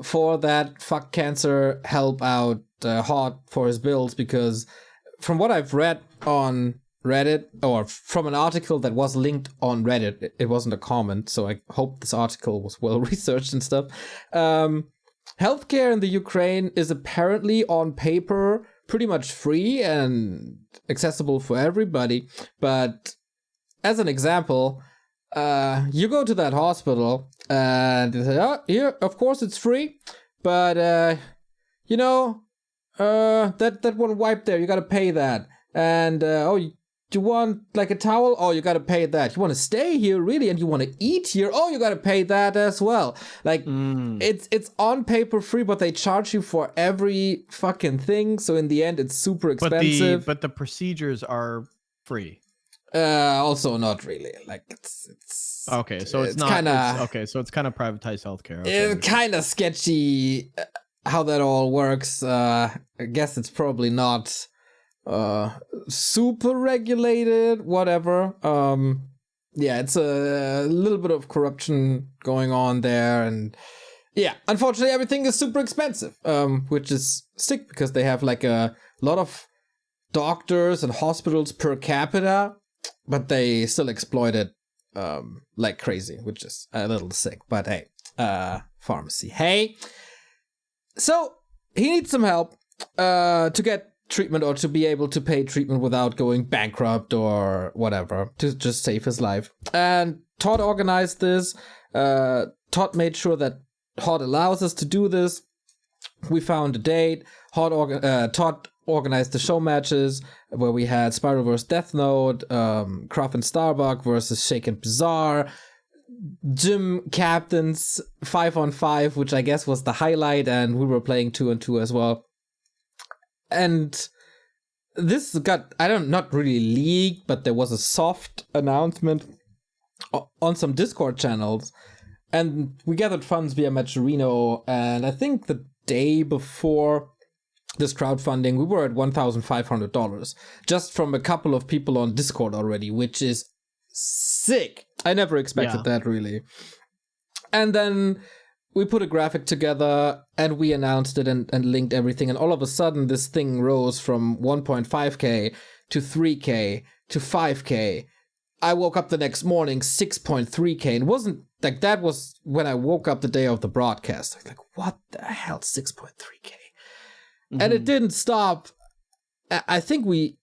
for that fuck cancer help out HoT for his bills, because from what I've read on Reddit, or from an article that was linked on Reddit, it wasn't a comment, so I hope this article was well researched and stuff. Healthcare in the Ukraine is apparently on paper pretty much free and accessible for everybody, but as an example, you go to that hospital and they say, oh, here, of course it's free, but you know, that one wipe there, you gotta pay that. And you want like a towel? Oh, you gotta pay that. You want to stay here, really, and you want to eat here? Oh, you gotta pay that as well. Like it's on paper free, but they charge you for every fucking thing. So in the end, it's super expensive. But the procedures are free. Also not really. Like it's okay. So it's not kind of okay. So it's kind of privatized healthcare. Okay. It's kind of sketchy how that all works. I guess it's probably not super regulated, whatever. Yeah, it's a little bit of corruption going on there, and yeah, unfortunately everything is super expensive, which is sick because they have like a lot of doctors and hospitals per capita, but they still exploit it like crazy, which is a little sick. But hey, pharmacy, hey. So he needs some help to get treatment, or to be able to pay treatment without going bankrupt or whatever, to just save his life. And Todd organized this. Todd made sure that HoT allows us to do this. We found a date. Todd organized the show matches where we had Spiral vs. Death Note, Craft and Starbuck versus Shake and Bizarre, Gym Captains 5-on-5, which I guess was the highlight, and we were playing 2-on-2 as well. And this got, not really leaked, but there was a soft announcement on some Discord channels. And we gathered funds via Matcherino, and I think the day before this crowdfunding, we were at $1,500 just from a couple of people on Discord already, which is sick. I never expected that, really. And then we put a graphic together and we announced it and linked everything. And all of a sudden, this thing rose from 1.5K to 3K to 5K. I woke up the next morning, 6.3K. And it wasn't like that was when I woke up the day of the broadcast. I was like, what the hell, 6.3K? Mm-hmm. And it didn't stop. I think we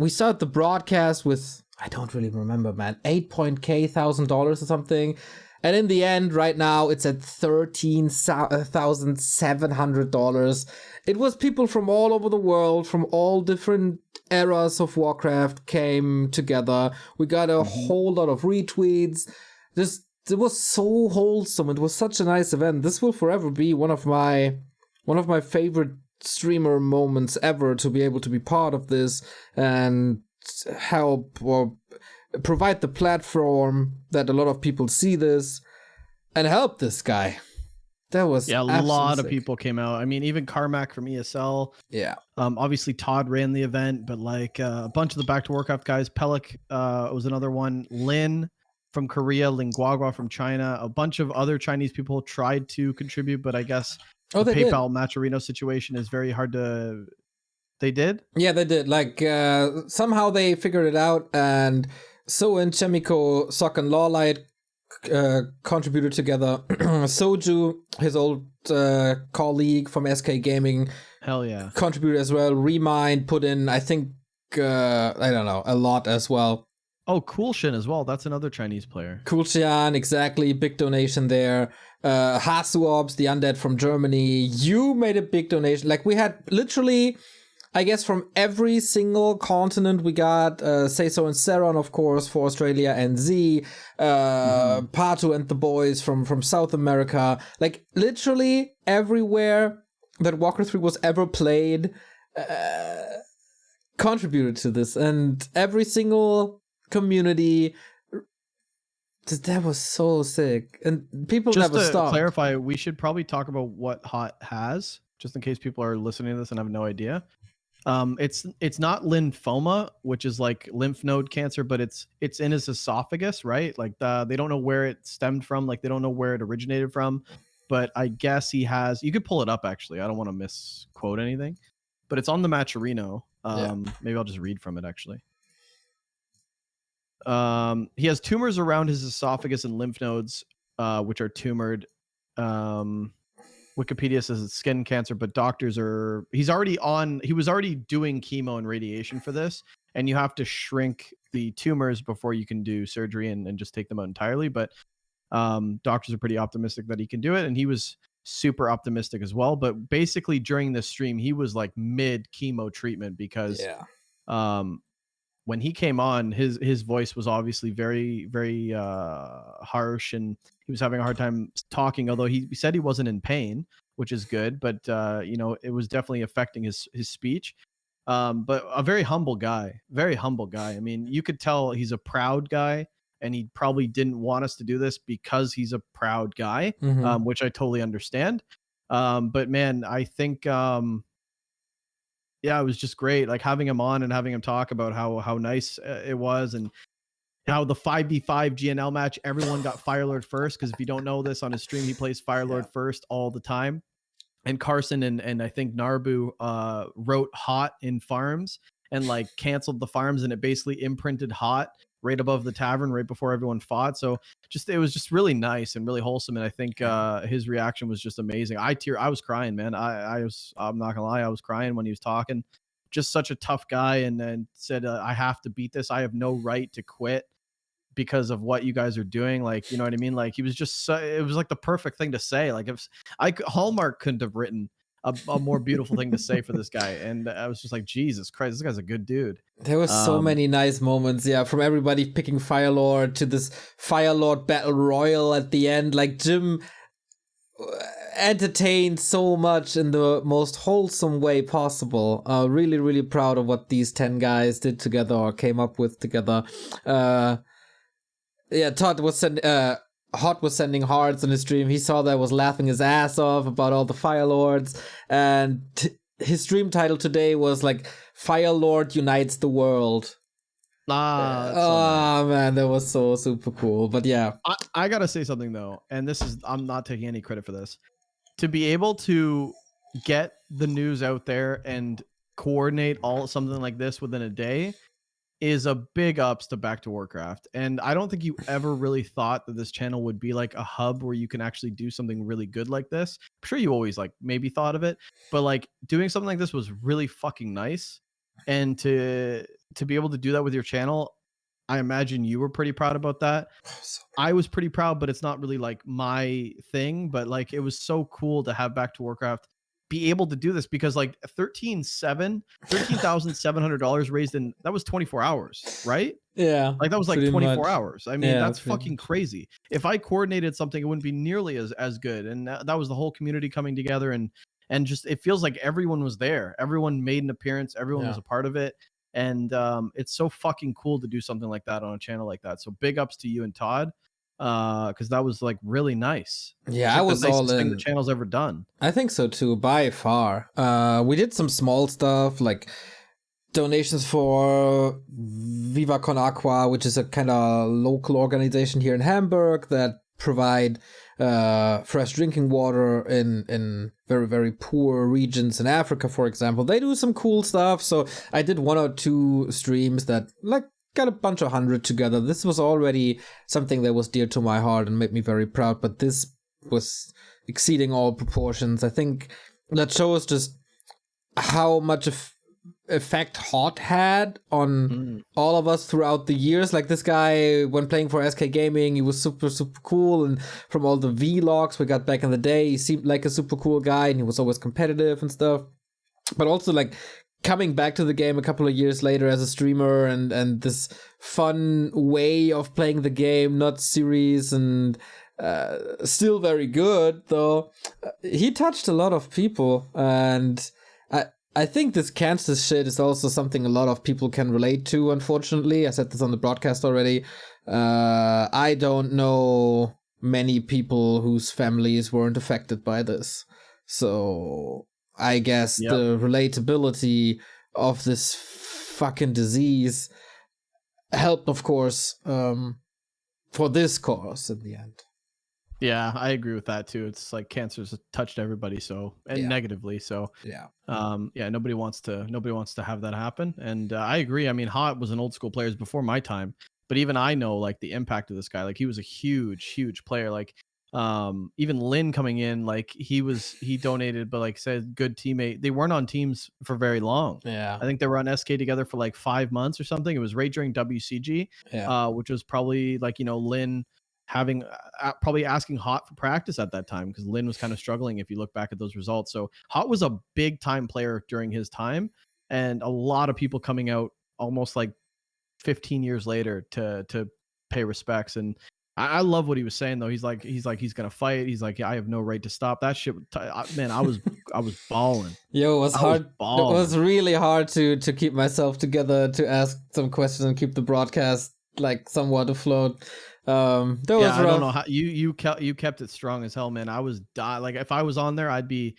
started the broadcast with, I don't really remember, man, $8,000 or something. And in the end, right now, it's at $13,700. It was people from all over the world, from all different eras of Warcraft came together. We got a whole lot of retweets. It was so wholesome. It was such a nice event. This will forever be one of my favorite streamer moments ever, to be able to be part of this and help or provide the platform that a lot of people see this and help this guy. That was a lot of people came out. I mean, even Carmack from ESL. Yeah. Obviously Todd ran the event, but like a bunch of the Back to Warcraft guys. Pelik was another one. Lin from Korea, Linguagua from China. A bunch of other Chinese people tried to contribute, but I guess the PayPal Matcherino situation is very hard to. They did? Yeah, they did. Like somehow they figured it out, and So and Chemico, Sock and Lawlight contributed together. Soju, his old colleague from SK Gaming, hell yeah, contributed as well. Remind put in, I think, I don't know, a lot as well. Oh, Coolshin as well. That's another Chinese player. Coolshin, exactly. Big donation there. Hasuobs, the undead from Germany. You made a big donation. Like, we had literally, I guess, from every single continent we got. Say So and Saron, of course, for Australia, and Z. Patu and the boys from South America. Like, literally everywhere that Warcraft 3 was ever played contributed to this. And every single community, that was so sick, and people just never stopped. To clarify, we should probably talk about what HoT has, just in case people are listening to this and have no idea. It's not lymphoma, which is like lymph node cancer, but it's in his esophagus, right? Like they don't know where it stemmed from, like they don't know where it originated from. but I guess he has. You could pull it up actually. I don't want to misquote anything, but it's on the Matcherino. Maybe I'll just read from it actually. He has tumors around his esophagus and lymph nodes, which are tumored. Wikipedia says it's skin cancer, but doctors are. He was already doing chemo and radiation for this, and you have to shrink the tumors before you can do surgery and just take them out entirely. But doctors are pretty optimistic that he can do it, and he was super optimistic as well. But basically, during this stream, he was like mid chemo treatment because when he came on, his voice was obviously very, very harsh, and he was having a hard time talking. Although he said he wasn't in pain, which is good, but it was definitely affecting his speech. But a very humble guy. I mean, you could tell he's a proud guy, and he probably didn't want us to do this because he's a proud guy, which I totally understand. But man, I think it was just great, like having him on and having him talk about how nice it was, and how the 5v5 GNL match, everyone got Firelord first, because if you don't know this, on his stream he plays Firelord first all the time. And Carson and I think Narbu wrote HoT in farms and like canceled the farms, and it basically imprinted HoT right above the tavern right before everyone fought. So it was just really nice and really wholesome, and I think his reaction was just amazing. I was crying, man. I'm not gonna lie, I was crying when he was talking. Just such a tough guy, and said I have to beat this. I have no right to quit because of what you guys are doing. Like, you know what I mean? Like, he was just it was like the perfect thing to say. Like, if Hallmark couldn't have written a more beautiful thing to say for this guy. And I was just like, Jesus Christ, this guy's a good dude. There were so many nice moments, from everybody picking Firelord to this Firelord battle royal at the end. Like, Jim entertained so much in the most wholesome way possible. Really, really proud of what these 10 guys did together or came up with together. Todd was HoT was sending hearts on his stream. He saw that, was laughing his ass off about all the Firelords, and his stream title today was like Firelord Unites the World. Man, that was so super cool. But yeah, I gotta say something though, and I'm not taking any credit for this. To be able to get the news out there and coordinate something like this within a day is a big ups to Back2Warcraft. And I don't think you ever really thought that this channel would be like a hub where you can actually do something really good like this. I'm sure you always like maybe thought of it, but like doing something like this was really fucking nice. And to be able to do that with your channel, I imagine you were pretty proud about that. I was pretty proud, but it's not really like my thing. But like, it was so cool to have Back2Warcraft be able to do this, because like $13,700 raised in, that was 24 hours, right? Yeah, like that was like 24 much. hours. I mean, that's fucking crazy. If I coordinated something, it wouldn't be nearly as good. And that was the whole community coming together, and just it feels like everyone was there. Everyone made an appearance. Everyone was a part of it. And it's so fucking cool to do something like that on a channel like that. So big ups to you and Todd, because that was like really nice. Yeah, I was the nicest all in. thing the channel's ever done. I think so too, by far. We did some small stuff like donations for Viva Con Aqua, which is a kind of local organization here in Hamburg that provide fresh drinking water in very, very poor regions in Africa, for example. They do some cool stuff. So I did 1 or 2 streams that like got a bunch of 100 together. This was already something that was dear to my heart and made me very proud, but this was exceeding all proportions. I think that shows just how much effect HoT had on all of us throughout the years. Like, this guy, when playing for SK Gaming, he was super, super cool, and from all the vlogs we got back in the day, he seemed like a super cool guy, and he was always competitive and stuff. But also, like, coming back to the game a couple of years later as a streamer, and this fun way of playing the game, not serious, and still very good, though. He touched a lot of people, and I think this cancer shit is also something a lot of people can relate to, unfortunately. I said this on the broadcast already. I don't know many people whose families weren't affected by this. So I guess the relatability of this fucking disease helped, of course, for this cause in the end. Yeah, I agree with that too. It's like cancer's touched everybody, so and negatively. So Yeah. yeah, nobody wants to have that happen. And I agree. I mean, HoT was an old school player before my time, but even I know like the impact of this guy. Like he was a huge player. Like even Lin coming in, like he donated, but like said good teammate. They weren't on teams for very long. Yeah. I think they were on SK together for like 5 months or something. It was right during WCG, which was probably like, you know, Lin having probably asking HoT for practice at that time because Lin was kind of struggling if you look back at those results. So HoT was a big time player during his time, and a lot of people coming out almost like 15 years later to pay respects. And I love what he was saying though. He's like he's gonna fight. He's like, I have no right to stop that shit. Man, I was balling. Yo, it was hard. It was really hard to keep myself together to ask some questions and keep the broadcast like somewhat afloat. That was rough. I don't know how you kept it strong as hell, man. I was like if I was on there, I'd be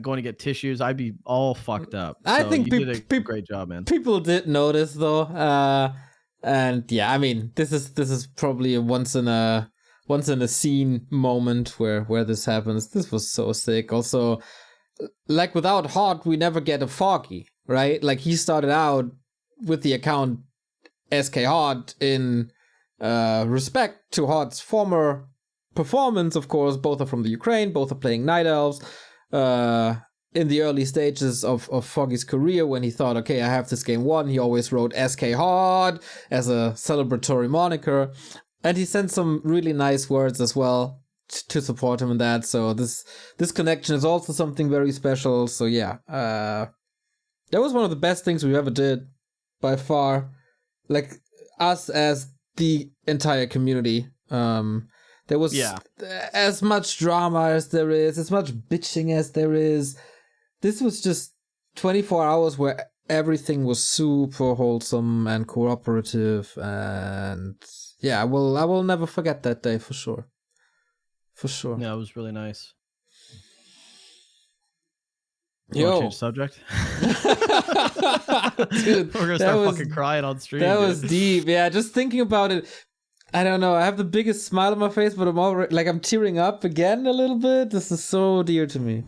going to get tissues. I'd be all fucked up. So I think you did a great job, man. People did notice though, and yeah, I mean, this is probably a once in a scene moment where this happens. This was so sick. Also, like without HoT, we never get a Foggy, right? Like he started out with the account SK HoT in respect to HoT's former performance. Of course, both are from the Ukraine, both are playing Night Elves. In the early stages of Foggy's career, when he thought, okay, I have this game won, he always wrote SK HoT as a celebratory moniker. And he sent some really nice words as well to support him in that. So this connection is also something very special. So yeah, that was one of the best things we ever did by far. Like us as the entire community. There was as much drama as there is, as much bitching as there is. This was just 24 hours where everything was super wholesome and cooperative, and yeah, I will never forget that day for sure. For sure. Yeah, it was really nice. Yo, change subject. Dude, we're gonna start fucking crying on stream. That was deep. Yeah, just thinking about it. I don't know. I have the biggest smile on my face, but I'm already like I'm tearing up again a little bit. This is so dear to me.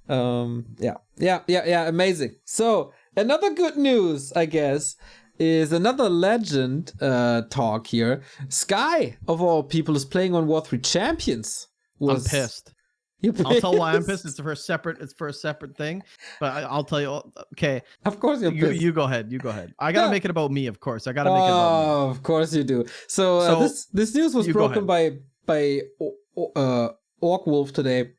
Yeah. Amazing. So another good news, I guess, is another legend talk here. Sky, of all people, is playing on War 3 Champions. I'm pissed. I'll tell why I'm pissed. It's for a separate thing, but I'll tell you. Okay, of course you're pissed. You go ahead. I gotta make it about me. Of course, I gotta make it about me. Of course you do. So this news was broken by Orkwolf today.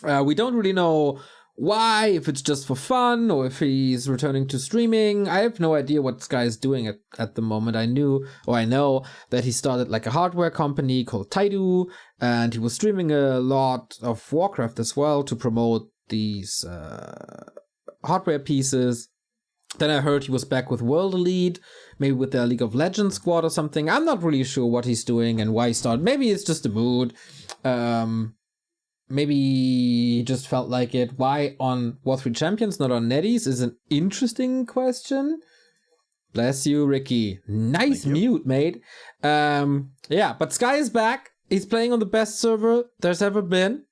We don't really know why, if it's just for fun or if he's returning to streaming. I have no idea what Sky is doing at the moment. I know that he started like a hardware company called Bidoux, and he was streaming a lot of Warcraft as well to promote these hardware pieces. Then I heard he was back with World Elite, maybe with their League of Legends squad or something. I'm not really sure what he's doing and why he started. Maybe it's just a mood. Maybe he just felt like it. Why on War 3 Champions, not on Netties, is an interesting question. Bless you, Ricky. Nice mute, mate. Yeah, but Sky is back. He's playing on the best server there's ever been.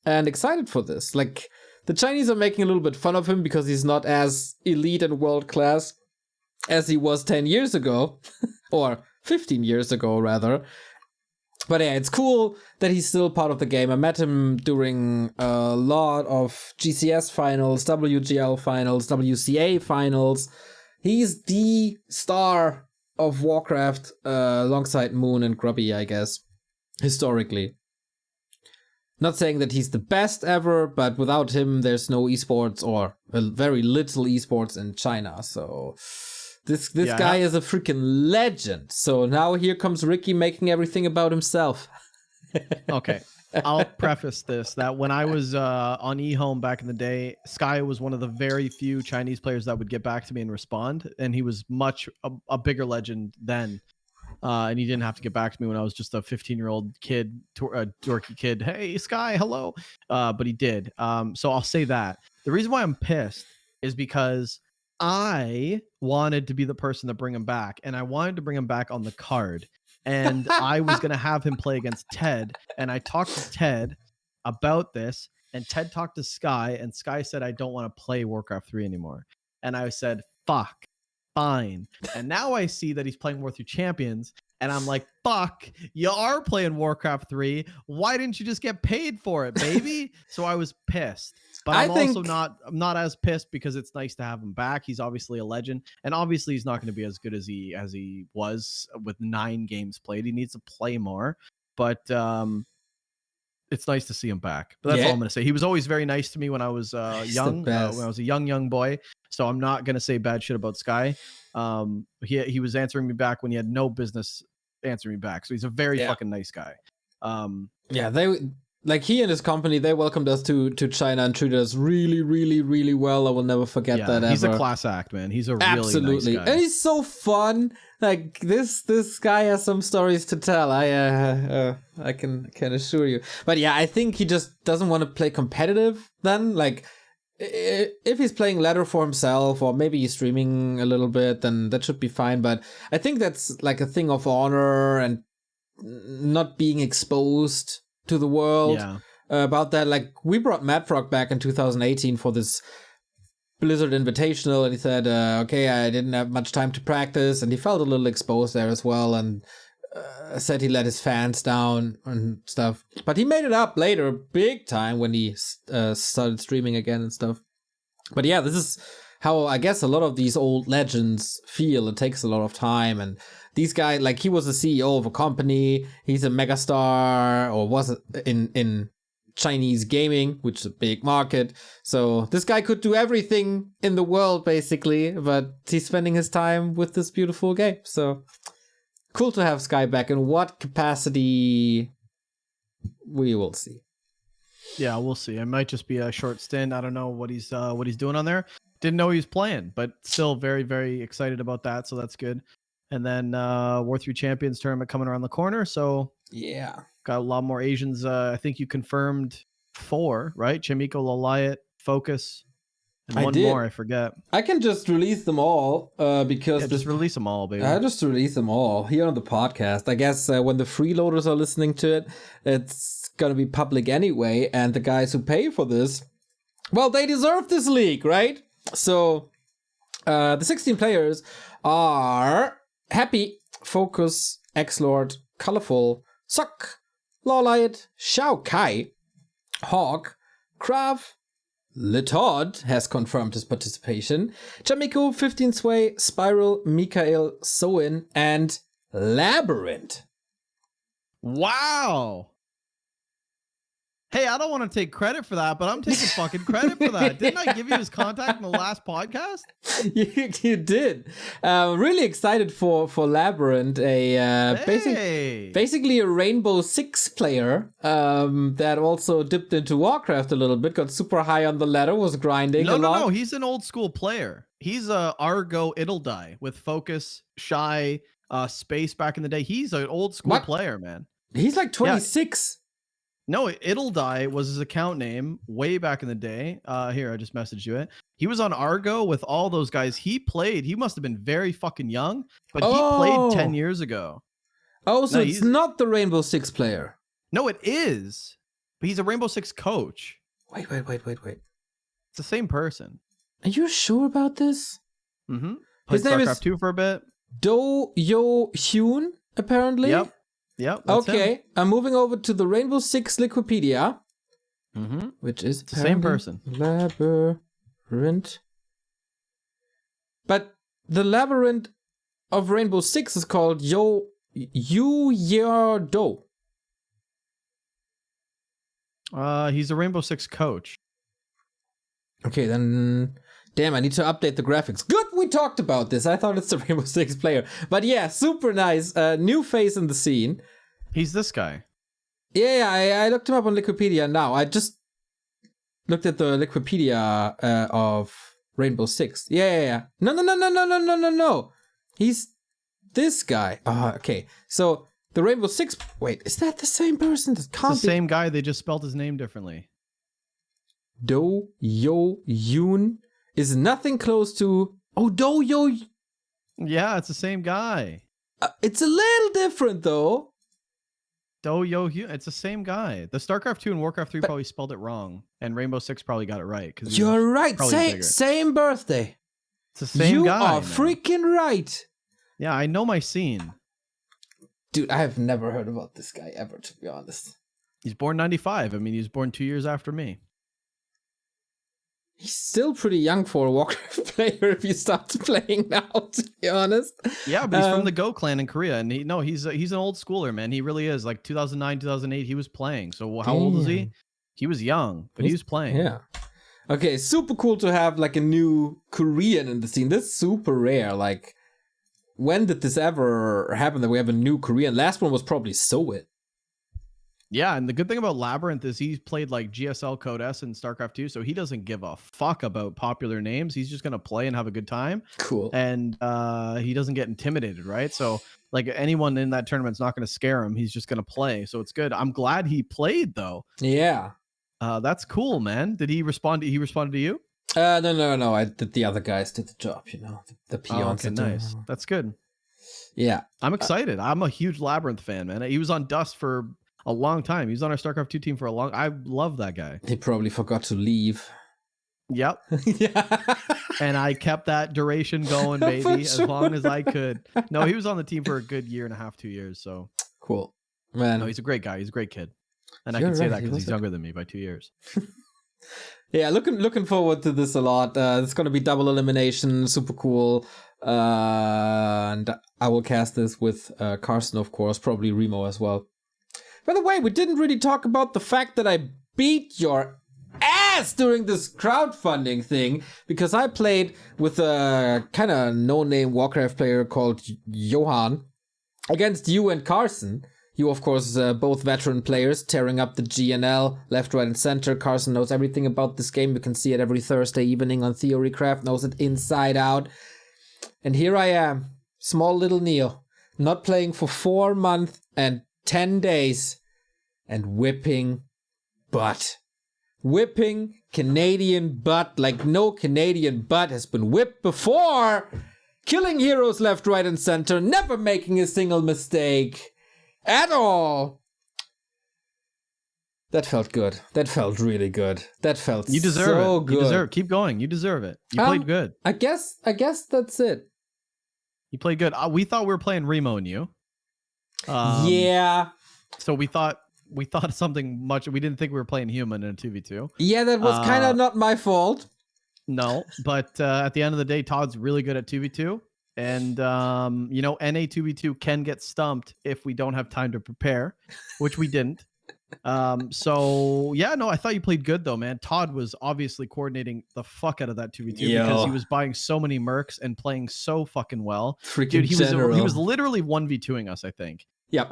And excited for this. Like, the Chinese are making a little bit fun of him because he's not as elite and world class as he was 10 years ago. Or 15 years ago, rather. But yeah, it's cool that he's still part of the game. I met him during a lot of GCS finals, WGL finals, WCA finals. He's the star of Warcraft alongside Moon and Grubby, I guess, historically. Not saying that he's the best ever, but without him, there's no esports or very little esports in China. So this guy is a freaking legend. So now here comes Ricky making everything about himself. Okay. I'll preface this that when I was on eHome back in the day, Sky was one of the very few Chinese players that would get back to me and respond. And he was much a bigger legend then. And he didn't have to get back to me when I was just a 15-year-old kid, a dorky kid. Hey, Sky, hello. But he did. So I'll say that. The reason why I'm pissed is because I wanted to be the person to bring him back, and I wanted to bring him back on the card. and I was going to have him play against Ted. And I talked to Ted about this, and Ted talked to Sky, and Sky said, I don't want to play Warcraft 3 anymore. And I said, fuck, fine. And now I see that he's playing War 3 Champions, and I'm like, fuck, you are playing Warcraft 3. Why didn't you just get paid for it, baby? So I was pissed. But I'm also not as pissed because it's nice to have him back. He's obviously a legend, and obviously he's not going to be as good as he was with 9 games played. He needs to play more, but it's nice to see him back. But that's all I'm going to say. He was always very nice to me when I was young, when I was a young boy. So I'm not going to say bad shit about Sky. He was answering me back when he had no business answering me back. So he's a very fucking nice guy. He and his company, they welcomed us to China and treated us really, really, really well. I will never forget that ever. He's a class act, man. He's a really nice guy. And he's so fun. Like this guy has some stories to tell. I can assure you. But yeah, I think he just doesn't want to play competitive then. Like if he's playing ladder for himself, or maybe he's streaming a little bit, then that should be fine. But I think that's like a thing of honor and not being exposed to the world about that. Like we brought Matt Frog back in 2018 for this Blizzard Invitational, and he said, okay, I didn't have much time to practice, and he felt a little exposed there as well, and said he let his fans down and stuff. But he made it up later big time when he started streaming again and stuff. But yeah, this is how I guess a lot of these old legends feel. It takes a lot of time, and these guys, like he was the CEO of a company, he's a megastar, or was in Chinese gaming, which is a big market. So this guy could do everything in the world basically, but he's spending his time with this beautiful game. So cool to have Sky back. In what capacity, we will see. Yeah, we'll see. It might just be a short stint. I don't know what he's doing on there. Didn't know he was playing, but still very, very excited about that. So that's good. And then War 3 Champions tournament coming around the corner. So yeah, got a lot more Asians. I think you confirmed 4, right? Chimiko, Lalayat, Focus, and one more. I forget. I can just release them all because just release them all, baby. I just release them all here on the podcast. I guess when the freeloaders are listening to it, it's gonna be public anyway. And the guys who pay for this, well, they deserve this league, right? So the 16 players are Happy, Focus, X-Lord, Colorful, Suck, Lawlight, Shao Kai, Hawk, Krav, Litod has confirmed his participation, Jamiko, 15 Sway, Spiral, Mikael, Soin, and Labyrinth. Wow. Hey, I don't want to take credit for that, but I'm taking fucking credit for that. Didn't I give you his contact in the last podcast? You did. Really excited for Labyrinth, basically a Rainbow Six player that also dipped into Warcraft a little bit, got super high on the ladder, was grinding a lot. No, he's an old school player. He's a Argo Idledie with Focus, Shy, Space back in the day. He's an old school player, man. He's like 26. No, Idledie was his account name way back in the day. Here, I just messaged you it. He was on Argo with all those guys. He played. He must have been very fucking young, but he played 10 years ago. Oh, so it's not the Rainbow Six player. No, it is. But he's a Rainbow Six coach. Wait. It's the same person. Are you sure about this? Mm-hmm. Played StarCraft 2 for a bit. Do Yo Hyun, apparently. Yep. Okay, I'm moving over to the Rainbow Six Wikipedia, which is the same person. Labyrinth. But the Labyrinth of Rainbow Six is called Yu Do. He's a Rainbow Six coach. Okay, then. Damn, I need to update the graphics. Good, we talked about this. I thought it's the Rainbow Six player. But yeah, super nice. New face in the scene. He's this guy. Yeah, I looked him up on Wikipedia now. I just looked at the Wikipedia of Rainbow Six. Yeah. No. He's this guy. Okay. So the Rainbow Six... Wait, is that the same person? It's the same guy. They just spelled his name differently. Do Yo Yoon is nothing close to... Oh, Do Yo... Yeah, it's the same guy. It's a little different though. It's the same guy. The StarCraft 2 and Warcraft 3 probably spelled it wrong, and Rainbow Six probably got it right. You're right. Same birthday. It's the same guy. You are freaking right. Yeah, I know my scene. Dude, I have never heard about this guy ever, to be honest. He's born 95. I mean, he was born 2 years after me. He's still pretty young for a Warcraft player if you start playing now, to be honest. Yeah, but he's from the Go clan in Korea, and he's an old schooler, man. He really is. Like 2009, 2008, he was playing. So how old is he? He was young, but he was playing. Yeah. Okay, super cool to have like a new Korean in the scene. This is super rare. Like, when did this ever happen that we have a new Korean? Last one was probably Soet. Yeah, and the good thing about Labyrinth is he's played like GSL Code S and StarCraft 2, so he doesn't give a fuck about popular names. He's just going to play and have a good time. Cool. And he doesn't get intimidated, right? So like anyone in that tournament's not going to scare him. He's just going to play. So it's good. I'm glad he played though. Yeah. That's cool, man. Did he respond? He responded to you? No. I did. The other guys did the job, you know, the peons. Oh, okay, nice. That's good. Yeah. I'm excited. I'm a huge Labyrinth fan, man. He was on Dust for a long time. He was on our StarCraft 2 team for a long. I love that guy. He probably forgot to leave. Yep. Yeah. And I kept that duration going, baby, as long as I could. No, he was on the team for a good year and a half, 2 years. So cool, man. No, he's a great guy. He's a great kid, and I can say that because he's younger than me by 2 years. Yeah, looking forward to this a lot. It's gonna be double elimination, super cool. And I will cast this with Carson, of course, probably Remo as well. By the way, we didn't really talk about the fact that I beat your ass during this crowdfunding thing, because I played with a kind of no-name Warcraft player called Johan against you and Carson. You, of course, both veteran players, tearing up the GNL left, right, and center. Carson knows everything about this game. You can see it every Thursday evening on Theorycraft, knows it inside out. And here I am, small little Neo, not playing for 4 months and 10 days, and whipping butt. Whipping Canadian butt like no Canadian butt has been whipped before. Killing heroes left, right, and center, never making a single mistake at all. That felt good. That felt really good. That felt you deserve so it. good. You deserve. Keep going. You deserve it. You played good. I guess that's it. You played good. We thought we were playing Remo and you. Yeah. So we thought something much. We didn't think we were playing human in a 2v2. Yeah, that was kind of not my fault. No, but at the end of the day, Todd's really good at 2v2. And, you know, NA 2v2 can get stumped if we don't have time to prepare, which we didn't. So, yeah, no, I thought you played good, though, man. Todd was obviously coordinating the fuck out of that 2v2 because he was buying so many mercs and playing so fucking well. Freaking dude, he was literally 1v2ing us, I think. Yep.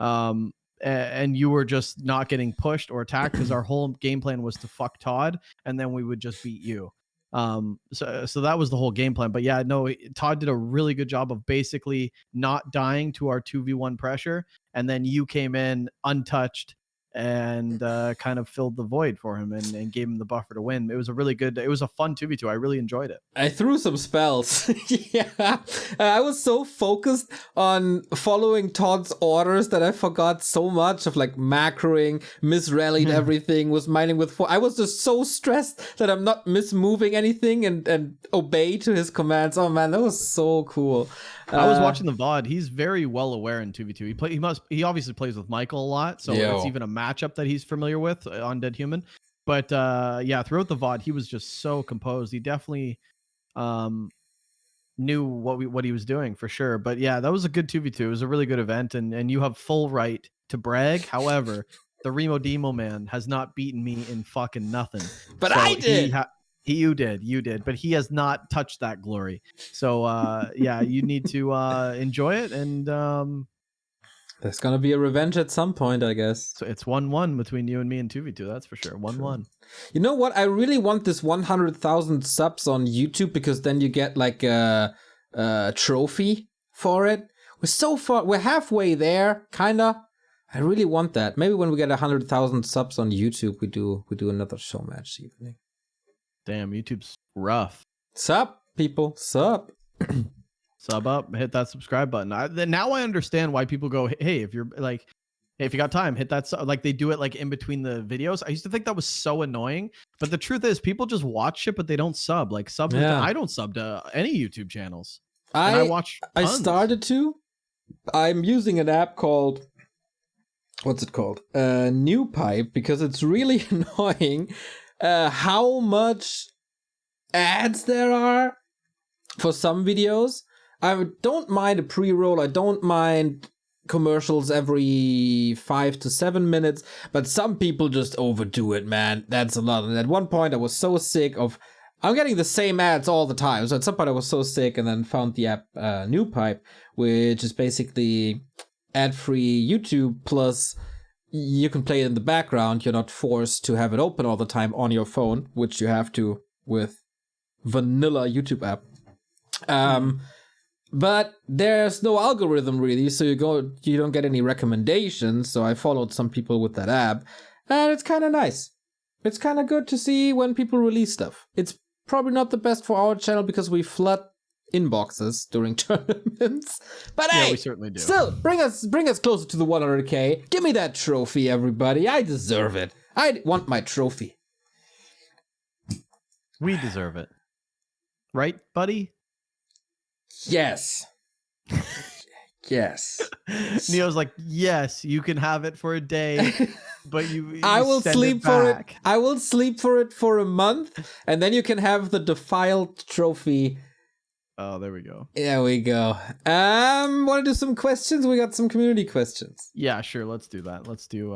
And you were just not getting pushed or attacked because our whole game plan was to fuck Todd, and then we would just beat you. So that was the whole game plan. But yeah, no, Todd did a really good job of basically not dying to our 2v1 pressure, and then you came in untouched and kind of filled the void for him and gave him the buffer to win. It was a fun 2v2. I really enjoyed it. I threw some spells. Yeah. I was so focused on following Todd's orders that I forgot so much of like macroing, misrallied everything, was mining with 4. I was just so stressed that I'm not mismoving anything and obey to his commands. Oh man, that was so cool. I was watching the VOD. He's very well aware in 2v2. He obviously plays with Michael a lot, so it's even a matchup that he's familiar with on Dead Human. But yeah, throughout the VOD, he was just so composed. He definitely knew what he was doing for sure. But yeah, that was a good 2v2. It was a really good event, and you have full right to brag. However, the Remo Demo man has not beaten me in fucking nothing. But so I did. You did, but he has not touched that glory. So yeah, you need to enjoy it, and there's gonna be a revenge at some point, I guess. So it's 1-1 between you and me in 2v2. That's for sure. 1-1. You know what? I really want this 100,000 subs on YouTube, because then you get like a trophy for it. We're so far. We're halfway there, kinda. I really want that. Maybe when we get 100,000 subs on YouTube, we do another show match evening. Damn, YouTube's rough. Sup, people? Sup? Sub up, hit that subscribe button. Now I understand why people go, hey, if you're like, hey, if you got time, hit that. Like they do it like in between the videos. I used to think that was so annoying, but the truth is, people just watch it, but they don't sub. Like sub. I don't sub to any YouTube channels. And I watch. Tons. I started to. I'm using an app called. What's it called? New Pipe, because it's really annoying how much ads there are for some videos. I don't mind a pre-roll. I don't mind commercials every 5 to 7 minutes, but some people just overdo it, man. That's a lot. And at one point I was so sick of, I'm getting the same ads all the time. So at some point I was so sick, and then found the app New Pipe, which is basically ad-free YouTube, plus you can play it in the background. You're not forced to have it open all the time on your phone, which you have to with vanilla YouTube app. But there's no algorithm really, so you don't get any recommendations. So I followed some people with that app, and it's kind of nice. It's kind of good to see when people release stuff. It's probably not the best for our channel because we flood inboxes during tournaments. But yeah, hey, we certainly do. Still, bring us closer to the 100k. Give me that trophy, everybody. I deserve it. I want my trophy. We deserve it. Right, buddy? Yes. Yes. Neo's like, yes, you can have it for a day, but you I will send sleep it for it. back. I will sleep for it for a month, and then you can have the defiled trophy. Oh, there we go. There we go. Want to do some questions? We got some community questions. Yeah, sure. Let's do that. Let's do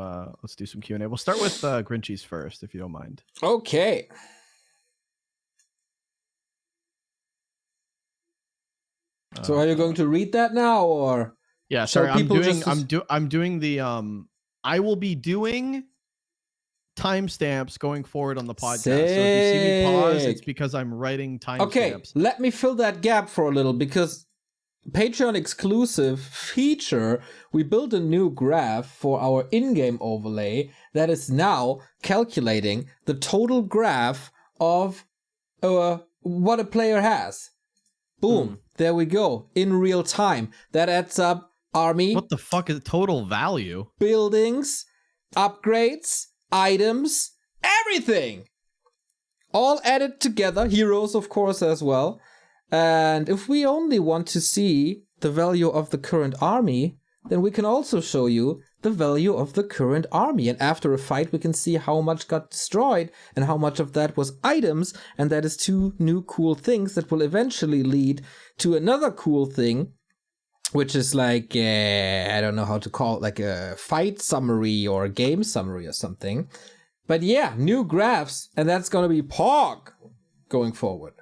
some Q&A. We'll start with Grinchy's first, if you don't mind. Okay. So are you going to read that now, or? Yeah, sorry. I'm doing the I will be doing timestamps going forward on the podcast. Sick. So if you see me pause, it's because I'm writing timestamps. Okay, let me fill that gap for a little, because Patreon exclusive feature, we built a new graph for our in-game overlay that is now calculating the total graph of what a player has. Boom. There we go. In real time. That adds up army. What the fuck is total value? Buildings, upgrades, items, everything. All added together. Heroes, of course, as well. And if we only want to see the value of the current army, then we can also show you the value of the current army. And after a fight, we can see how much got destroyed and how much of that was items. And that is 2 new cool things that will eventually lead to another cool thing, which is like, I don't know how to call it, like a fight summary or a game summary or something. But yeah, new graphs, and that's going to be POG going forward.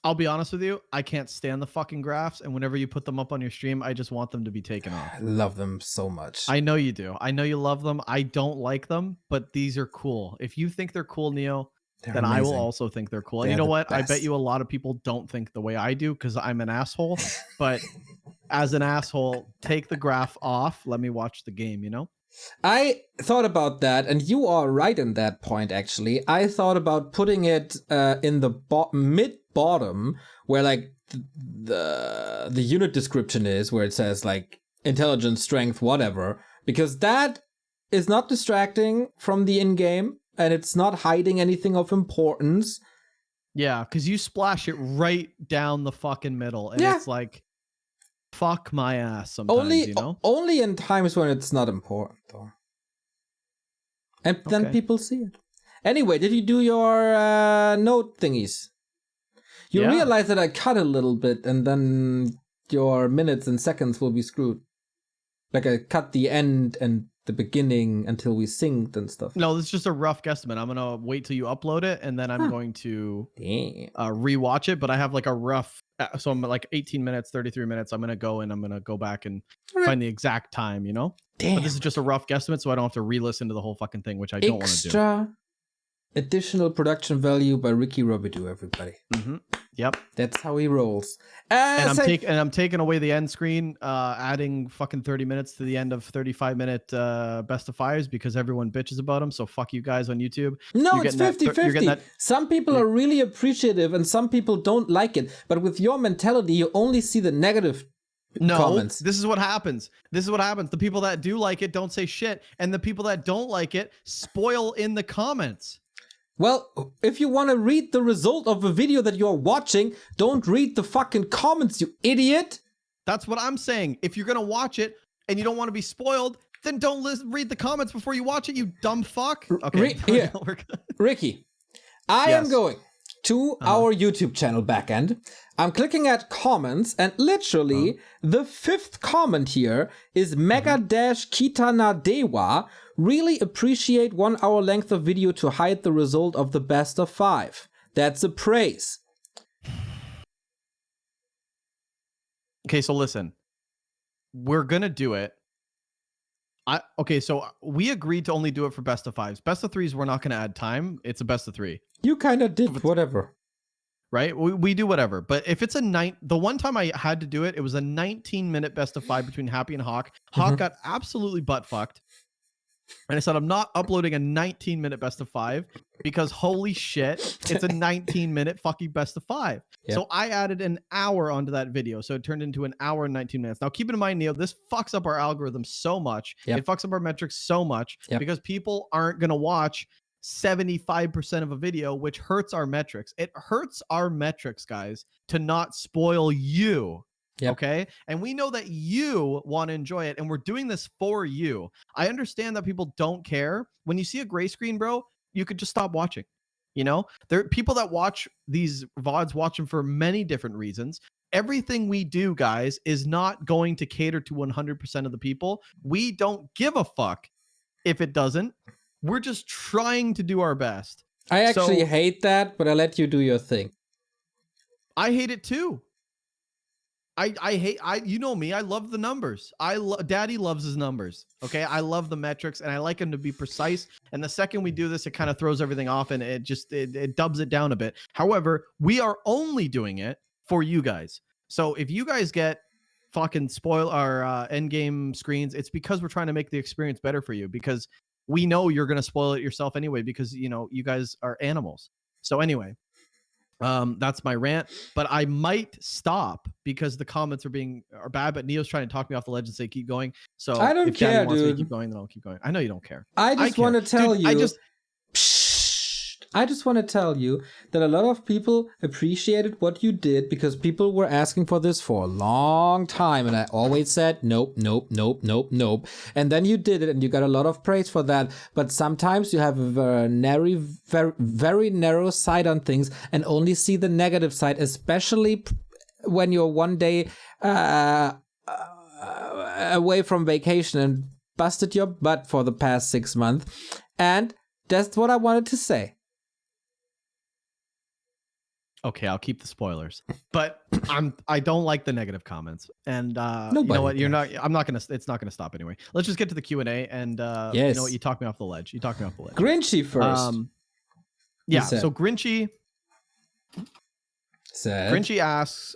I'll be honest with you, I can't stand the fucking graphs, and whenever you put them up on your stream, I just want them to be taken off. I love them so much. I know you do. I know you love them. I don't like them, but these are cool. If you think they're cool, Neo, then amazing. I will also think they're cool. And you know what? Best. I bet you a lot of people don't think the way I do because I'm an asshole. But as an asshole, take the graph off. Let me watch the game, you know? I thought about that, and you are right in that point, actually. I thought about putting it in the mid-bottom, where like the unit description is, where it says like intelligence, strength, whatever, because that is not distracting from the in-game, and it's not hiding anything of importance. Yeah, because you splash it right down the fucking middle, and it's like, fuck my ass sometimes, you know? Only in times when it's not important, though. And then people see it. Anyway, did you do your note thingies? You realize that I cut a little bit, and then your minutes and seconds will be screwed. Like I cut the end and the beginning until we synced and stuff. No, this is just a rough guesstimate. I'm going to wait till you upload it, and then I'm going to rewatch it. But I have like a rough, so I'm like 18 minutes, 33 minutes. I'm going to go and I'm going to go back and find the exact time, you know? Damn. But this is just a rough guesstimate, so I don't have to re-listen to the whole fucking thing, which I don't want to do. Additional production value by Ricky Robidoux, everybody. Mm-hmm. Yep. That's how he rolls. And I'm taking away the end screen, adding fucking 30 minutes to the end of 35-minute best of fives because everyone bitches about them. So fuck you guys on YouTube. No, it's 50-50. Some people are really appreciative and some people don't like it. But with your mentality, you only see the negative comments. This is what happens. The people that do like it don't say shit. And the people that don't like it spoil in the comments. Well, if you want to read the result of a video that you're watching, don't read the fucking comments, you idiot. That's what I'm saying. If you're going to watch it and you don't want to be spoiled, then don't read the comments before you watch it, you dumb fuck. Okay. Here, Ricky, I am going to our YouTube channel backend. I'm clicking at comments, and literally the 5th comment here is Mega-Kitana Dewa. Really appreciate 1 hour length of video to hide the result of the best of 5. That's a praise. Okay, so listen. We're gonna do it. So we agreed to only do it for best of 5s. Best of 3s, we're not gonna add time. It's a best of 3. You kind of did whatever. Right? We do whatever. But if it's the one time I had to do it, it was a 19-minute best of 5 between Happy and HoT. HoT got absolutely butt fucked. And I said, I'm not uploading a 19-minute best of 5 because holy shit, it's a 19-minute fucking best of 5. Yep. So I added an hour onto that video. So it turned into an hour and 19 minutes. Now, keep in mind, Neo, this fucks up our algorithm so much. Yep. It fucks up our metrics so much because people aren't going to watch 75% of a video, which hurts our metrics. It hurts our metrics, guys, to not spoil you. Yep. Okay. And we know that you want to enjoy it. And we're doing this for you. I understand that people don't care. When you see a gray screen, bro, you could just stop watching. You know, there are people that watch these VODs, watch them for many different reasons. Everything we do, guys, is not going to cater to 100% of the people. We don't give a fuck if it doesn't. We're just trying to do our best. I actually hate that, but I let you do your thing. I hate it too. You know me, I love the numbers. Daddy loves his numbers. Okay. I love the metrics and I like them to be precise. And the second we do this, it kind of throws everything off and it dubs it down a bit. However, we are only doing it for you guys. So if you guys get fucking spoil our end game screens, it's because we're trying to make the experience better for you because we know you're going to spoil it yourself anyway, because you know, you guys are animals. So anyway, that's my rant, but I might stop because the comments are bad, but Neo's trying to talk me off the ledge and say keep going. So I don't care, wants dude. Me to keep going, then I'll keep going. I know you don't care. I just want to tell you. I just want to tell you that a lot of people appreciated what you did because people were asking for this for a long time. And I always said, nope, nope, nope, nope, nope. And then you did it and you got a lot of praise for that. But sometimes you have a very narrow sight on things and only see the negative side, especially when you're one day away from vacation and busted your butt for the past 6 months. And that's what I wanted to say. Okay, I'll keep the spoilers, but I don't like the negative comments, and you know what? It's not gonna stop anyway. Let's just get to the Q&A, and you know what? You talked me off the ledge. Grinchy first. So Grinchy said. Grinchy asks,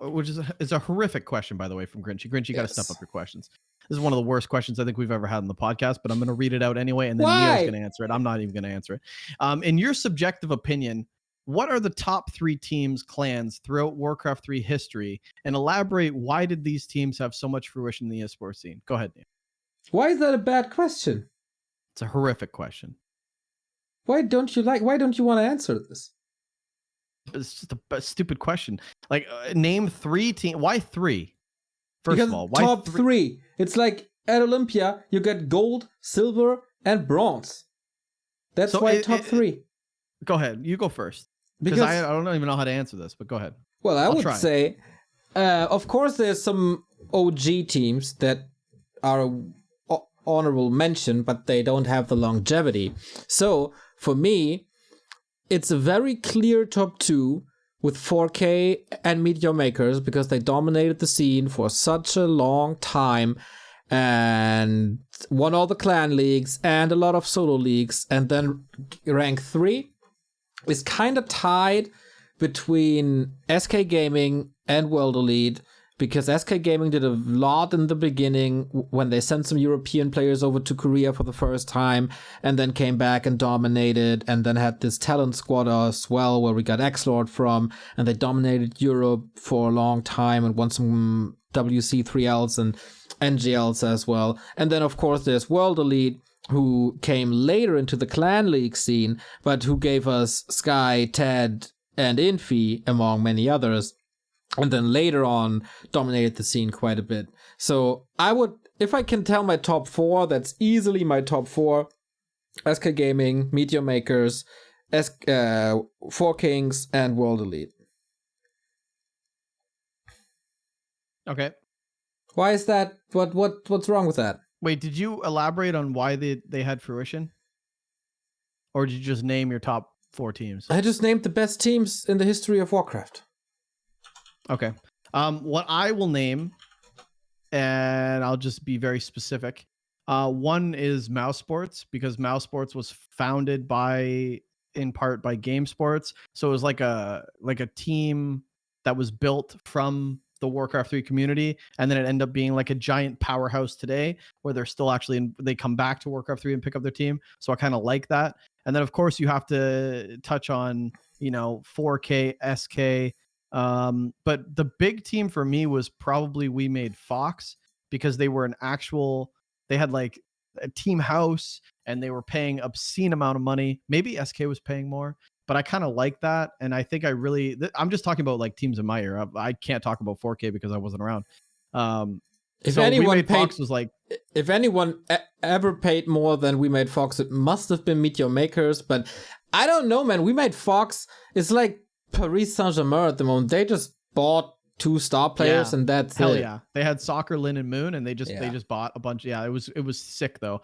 which is a horrific question, by the way, from Grinchy. Grinchy, you got to step up your questions. This is one of the worst questions I think we've ever had on the podcast, but I'm going to read it out anyway, and then Neo's going to answer it. I'm not even going to answer it. In your subjective opinion, what are the top 3 teams, clans throughout Warcraft 3 history, and elaborate why did these teams have so much fruition in the esports scene? Go ahead, Neo. Why is that a bad question? It's a horrific question. Why don't you want to answer this? It's just a stupid question. Like, name 3 teams. Why 3? First of all, why top 3? It's like at Olympia, you get gold, silver, and bronze. That's why top 3. Go ahead. You go first. Because I don't even know how to answer this, but go ahead. Well, I would say, of course, there's some OG teams that are honorable mention, but they don't have the longevity. So, for me, it's a very clear top 2 with 4K and Meteor Makers because they dominated the scene for such a long time. and won all the clan leagues and a lot of solo leagues. And then rank 3 is kind of tied between SK Gaming and World Elite, because SK Gaming did a lot in the beginning when they sent some European players over to Korea for the first time, and then came back and dominated, and then had this talent squad as well, where we got X-Lord from, and they dominated Europe for a long time and won some WC3Ls and NGLs as well. And then, of course, there's World Elite, who came later into the clan league scene, but who gave us Sky, Ted, and Infi, among many others. And then later on, dominated the scene quite a bit. So I would, if I can tell my top 4, that's easily my top 4. SK Gaming, Meteor Makers, 4 Kings, and World Elite. Okay. Why is that? What's wrong with that? Wait, did you elaborate on why they had fruition? Or did you just name your top 4 teams? I just named the best teams in the history of Warcraft. Okay. What I will name, and I'll just be very specific. One is Mouse Sports, because Mouse Sports was founded in part by Game Sports. So it was like a team that was built from the Warcraft 3 community, and then it ended up being like a giant powerhouse today, where they're still actually they come back to Warcraft 3 and pick up their team. So I kind of like that. And then of course you have to touch on 4K, SK. But the big team for me was probably We Made Fox, because they were they had like a team house, and they were paying obscene amount of money. Maybe SK was paying more, but I kind of like that. And I think I'm just talking about like teams in my era. I can't talk about 4K because I wasn't around. If so anyone We Made paid, Fox was like, if anyone ever paid more than We Made Fox, it must have been Meteor Makers. But I don't know, man. We Made Fox is like Paris Saint-Germain at the moment. They just bought 2 star players, and that's hell it. Yeah. They had Soccer, Lin, and Moon, and they just bought a bunch. Yeah, it was sick though.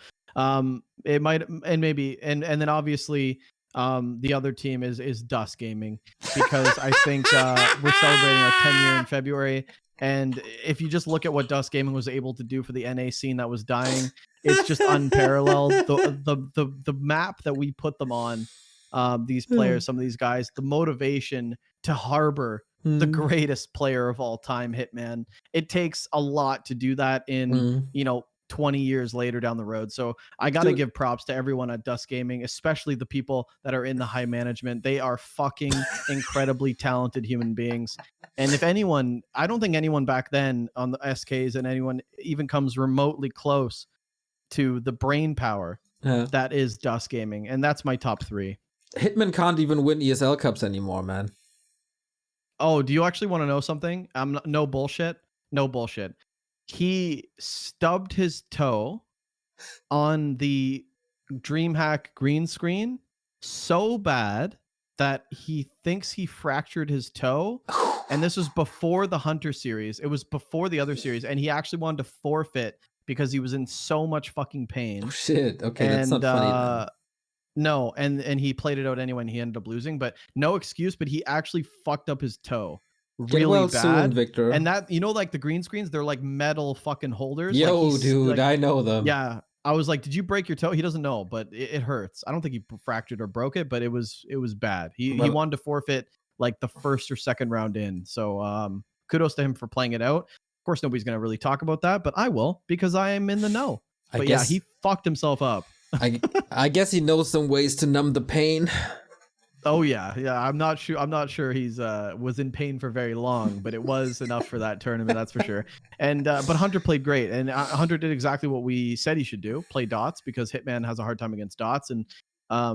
It might, and maybe, and then obviously the other team is Dust Gaming, because I think we're celebrating our 10-year in February. And if you just look at what Dust Gaming was able to do for the NA scene that was dying, it's just unparalleled. The map that we put them on, these players, some of these guys, the motivation to harbor the greatest player of all time, Hitman. It takes a lot to do that in 20 years later down the road. So I got to give props to everyone at Dust Gaming, especially the people that are in the high management. They are fucking incredibly talented human beings. And if anyone, I don't think anyone back then on the SKs and anyone even comes remotely close to the brain power that is Dust Gaming. And that's my top 3. Hitman can't even win ESL Cups anymore, man. Oh, do you actually want to know something? No bullshit. No bullshit. He stubbed his toe on the DreamHack green screen so bad that he thinks he fractured his toe. And this was before the Hunter series. It was before the other series. And he actually wanted to forfeit because he was in so much fucking pain. Oh, shit. Okay, that's not funny then. No, and he played it out anyway, and he ended up losing, but no excuse, but he actually fucked up his toe really bad. Soon, Victor. And that, like the green screens, they're like metal fucking holders. Yo, like dude, like, I know them. Yeah. I was like, did you break your toe? He doesn't know, but it hurts. I don't think he fractured or broke it, but it was bad. He wanted to forfeit like the first or second round in. So kudos to him for playing it out. Of course, nobody's going to really talk about that, but I will, because I am in the know. But yeah, he fucked himself up. I guess he knows some ways to numb the pain. Oh yeah. I'm not sure he's was in pain for very long, but it was enough for that tournament, that's for sure. And but Hunter played great, and Hunter did exactly what we said he should do: play dots, because Hitman has a hard time against dots, and a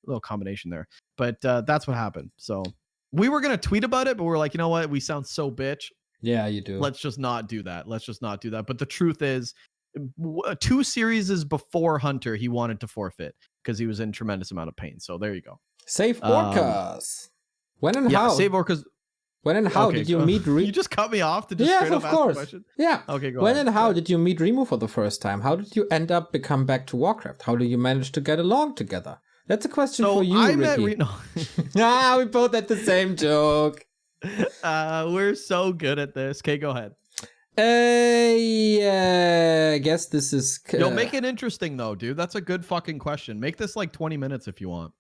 little combination there. But that's what happened. So we were gonna tweet about it, but we're like, you know what? We sound so bitch. Yeah, you do. Let's just not do that. But the truth is, 2 series before Hunter, he wanted to forfeit because he was in tremendous amount of pain. So there you go. Save Orcas. When and how? Save Orcas. When and how did you meet Remo? You just cut me off to just straight up ask the question? Yeah. Okay, go When ahead. and how did you meet Remo for the first time? How did you end up become Back to Warcraft? How did you manage to get along together? That's a question for you, Ricky. Met Reno. We both had the same joke. We're so good at this. Okay, go ahead. Yeah, I guess this is... Yo, make it interesting, though, dude. That's a good fucking question. Make this like 20 minutes if you want.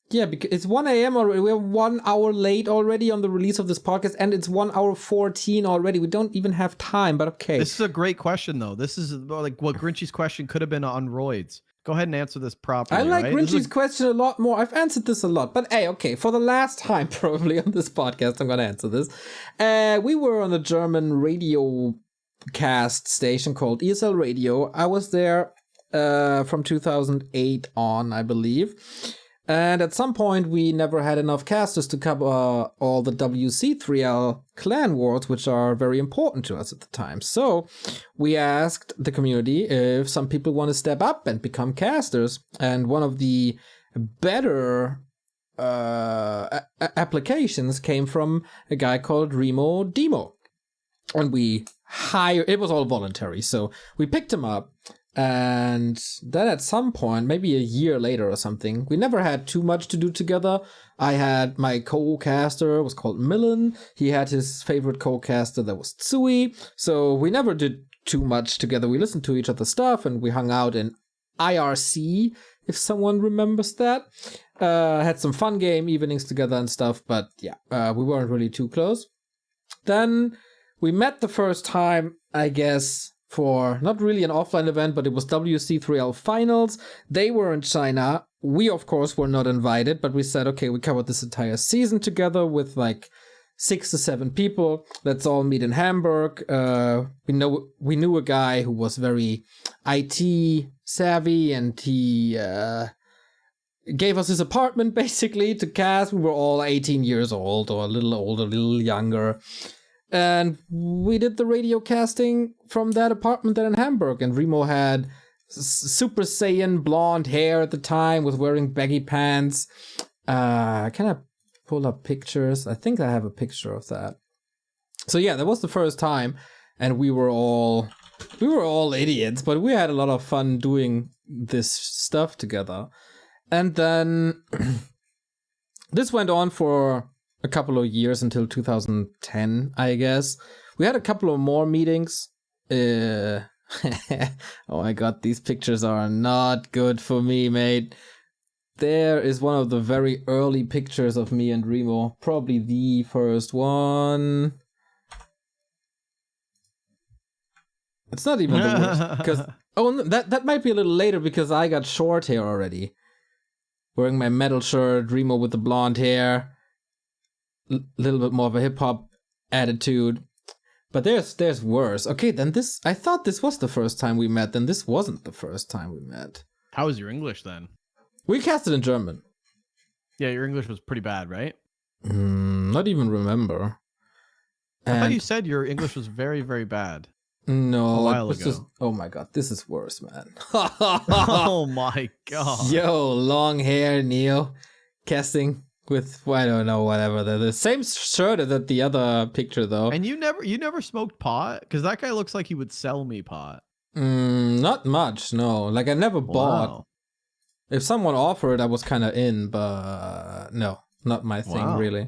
Yeah, because it's 1 a.m. already. We're 1 hour late already on the release of this podcast, and it's 1 hour 14 already. We don't even have time, but okay. This is a great question, though. This is like what Grinchy's question could have been on roids. Go ahead and answer this properly. I like right? Grinchy's question a lot more. I've answered this a lot, but hey, okay, for the last time probably on this podcast, I'm gonna answer this. We were on a German radio cast station called ESL Radio. I was there from 2008 on, I believe. And at some point, we never had enough casters to cover all the WC3L clan wars, which are very important to us at the time. So we asked the community if some people want to step up and become casters. And one of the better applications came from a guy called Remo Demo. And we hired, it was all voluntary. So we picked him up. And then at some point, maybe a year later or something, we never had too much to do together. I had my co-caster, was called Millen. He had his favorite co-caster that was Tsui. So we never did too much together. We listened to each other's stuff and we hung out in IRC, if someone remembers that. Had some fun game evenings together and stuff, but yeah, we weren't really too close. Then we met the first time, I guess, for not really an offline event, but it was WC3L finals. They were in China. We, of course, were not invited, but we said, okay, we covered this entire season together with like 6 to 7 people. Let's all meet in Hamburg. We knew a guy who was very IT savvy, and he gave us his apartment basically to cast. We were all 18 years old, or a little older, a little younger. And we did the radio casting from that apartment there in Hamburg. And Remo had Super Saiyan blonde hair at the time, was wearing baggy pants. Can I pull up pictures? I think I have a picture of that. So yeah, that was the first time. And we were all idiots, but we had a lot of fun doing this stuff together. And then this went on for a couple of years until 2010, I guess. We had a couple of more meetings. Oh my god, these pictures are not good for me, mate. There is one of the very early pictures of me and Remo. Probably the first one. It's not even the worst. Because that might be a little later because I got short hair already. Wearing my metal shirt, Remo with the blonde hair. Little bit more of a hip-hop attitude. But there's worse. Okay, then this... I thought this was the first time we met, then this wasn't the first time we met. How was your English then? We casted in German. Yeah, your English was pretty bad, right? Not even remember. I thought you said your English was very, very bad. No, a while ago. Oh my god, this is worse, man. Oh my god. Yo, long hair, Neil. Casting with, I don't know, whatever. The same shirt as at the other picture, though. And you never smoked pot? Because that guy looks like he would sell me pot. Not much, no. Like, I never bought. If someone offered, I was kind of in, but no, not my thing, really.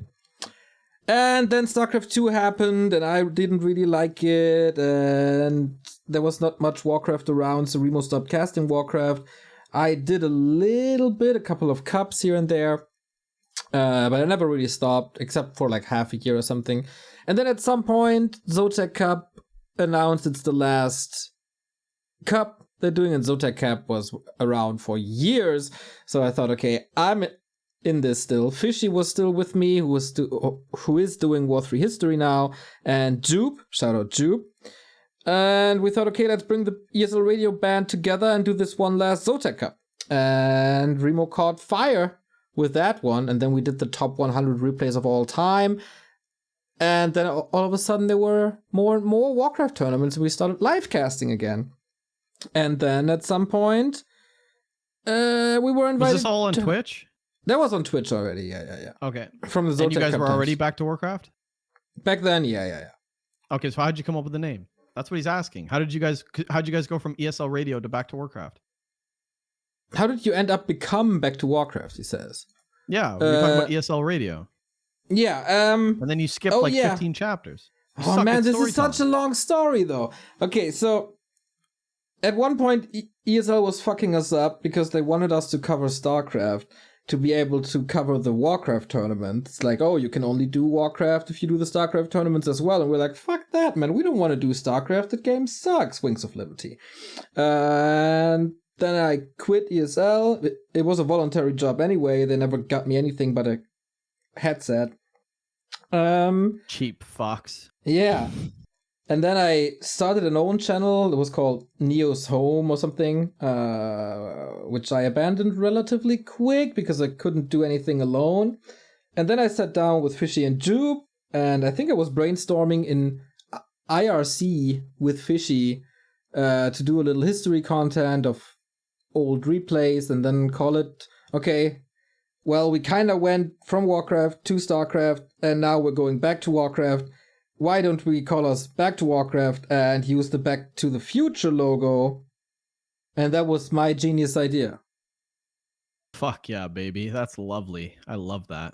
And then StarCraft 2 happened, and I didn't really like it, and there was not much Warcraft around, so Remo stopped casting Warcraft. I did a little bit, a couple of cups here and there, but I never really stopped, except for like half a year or something. And then at some point, Zotac Cup announced it's the last cup they're doing, and Zotac Cup was around for years, so I thought, okay, I'm in this still. Fishy was still with me, who is doing War 3 History now, and Jupe, shout out Jupe. And we thought, okay, let's bring the ESL Radio band together and do this one last Zotac Cup. And Remo caught fire with that one, and then we did the top 100 replays of all time. And then all of a sudden there were more and more Warcraft tournaments, and we started live casting again. And then at some point, we were invited. Was this all on Twitch? That was on Twitch already, yeah. Okay. From the Zotac and you guys Cup were times. already back to Warcraft? Back then, yeah. Okay, so how'd you come up with the name? That's what he's asking. How'd you guys go from ESL Radio to Back to Warcraft? How did you end up become Back to Warcraft, he says. Yeah, we were talking about ESL Radio. Yeah, and then you skipped 15 chapters. Oh man, this is such a long story though. Okay, so at one point ESL was fucking us up because they wanted us to cover StarCraft to be able to cover the Warcraft tournament. It's like, oh, you can only do Warcraft if you do the StarCraft tournaments as well. And we're like, fuck that, man. We don't want to do StarCraft. The game sucks. Wings of Liberty. And then I quit ESL. It was a voluntary job anyway. They never got me anything but a headset. Cheap fucks. Yeah. And then I started an own channel. It was called Neo's Home or something, which I abandoned relatively quick because I couldn't do anything alone. And then I sat down with Fishy and Jube, and I think I was brainstorming in IRC with Fishy to do a little history content of old replays and then call it, okay, well, we kind of went from Warcraft to StarCraft, and now we're going back to Warcraft. Why don't we call us Back to Warcraft and use the Back to the Future logo? And that was my genius idea. Fuck yeah, baby. That's lovely. I love that.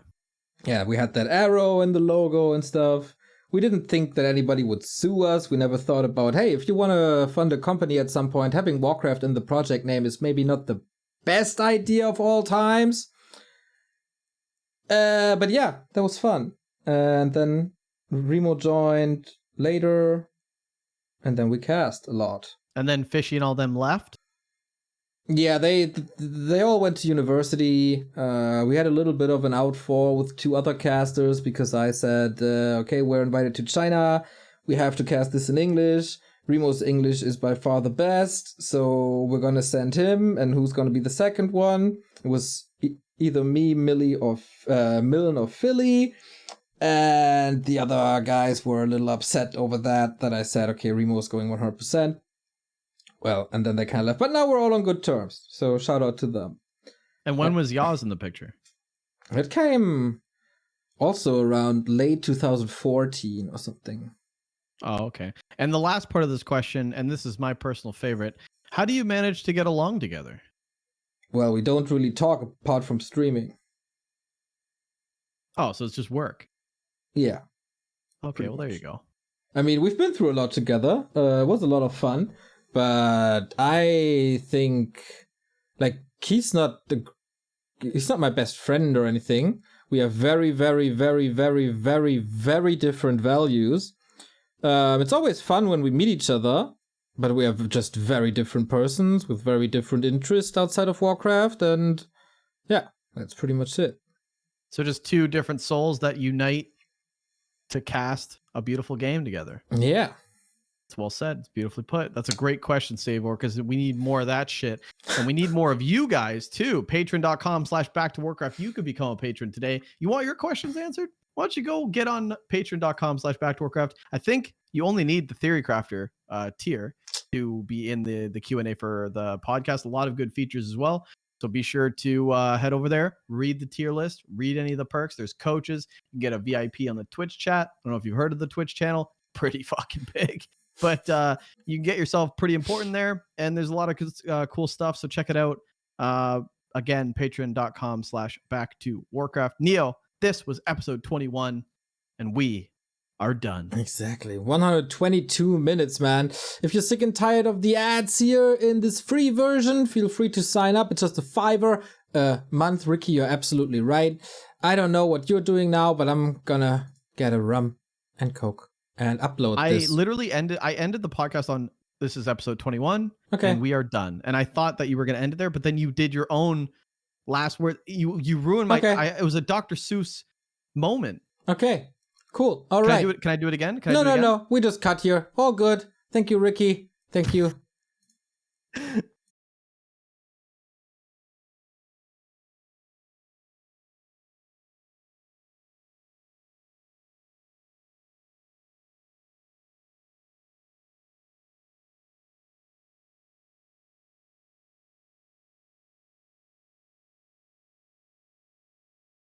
Yeah, we had that arrow in the logo and stuff. We didn't think that anybody would sue us. We never thought about, hey, if you want to fund a company at some point, having Warcraft in the project name is maybe not the best idea of all times. But yeah, that was fun. And then Remo joined later, and then we cast a lot. And then Fishy and all them left? Yeah, they all went to university. We had a little bit of an outfall with two other casters because I said, okay, we're invited to China. We have to cast this in English. Remo's English is by far the best, so we're going to send him. And who's going to be the second one? It was either me, Millie, or Millen or Philly. And the other guys were a little upset over that I said, okay, Remo's going 100%. Well, and then they kind of left. But now we're all on good terms. So shout out to them. And when was Yaz in the picture? It came also around late 2014 or something. Oh, okay. And the last part of this question, and this is my personal favorite, how do you manage to get along together? Well, we don't really talk apart from streaming. Oh, so it's just work. Yeah. Okay, well, there you go. I mean, we've been through a lot together. It was a lot of fun. But I think, like, he's not my best friend or anything. We have very, very, very, very, very, very different values. It's always fun when we meet each other, but we have just very different persons with very different interests outside of Warcraft. And yeah, that's pretty much it. So just two different souls that unite to cast a beautiful game together. Yeah. It's well said. It's beautifully put. That's a great question, Savor, because we need more of that shit. And we need more of you guys, too. Patreon.com/Back2Warcraft. You could become a patron today. You want your questions answered? Why don't you go get on Patreon.com/Back2Warcraft? I think you only need the Theory Crafter tier to be in the Q&A for the podcast. A lot of good features as well. So be sure to head over there, read the tier list, read any of the perks. There's coaches. You can get a VIP on the Twitch chat. I don't know if you've heard of the Twitch channel. Pretty fucking big. But you can get yourself pretty important there. And there's a lot of cool stuff. So check it out. Again, patreon.com/Back2Warcraft. Neo, this was episode 21. And we are done. Exactly. 122 minutes, man. If you're sick and tired of the ads here in this free version, feel free to sign up. It's just a $5 a month. Ricky, you're absolutely right. I don't know what you're doing now, but I'm gonna get a rum and Coke and upload this. I literally ended the podcast on this is episode 21. Okay. And we are done. And I thought that you were going to end it there, but then you did your own last word. You ruined my, Okay. it was a Dr. Seuss moment. Okay. Cool. All right. Can I do it again? No. We just cut here. All good. Thank you, Ricky. Thank you.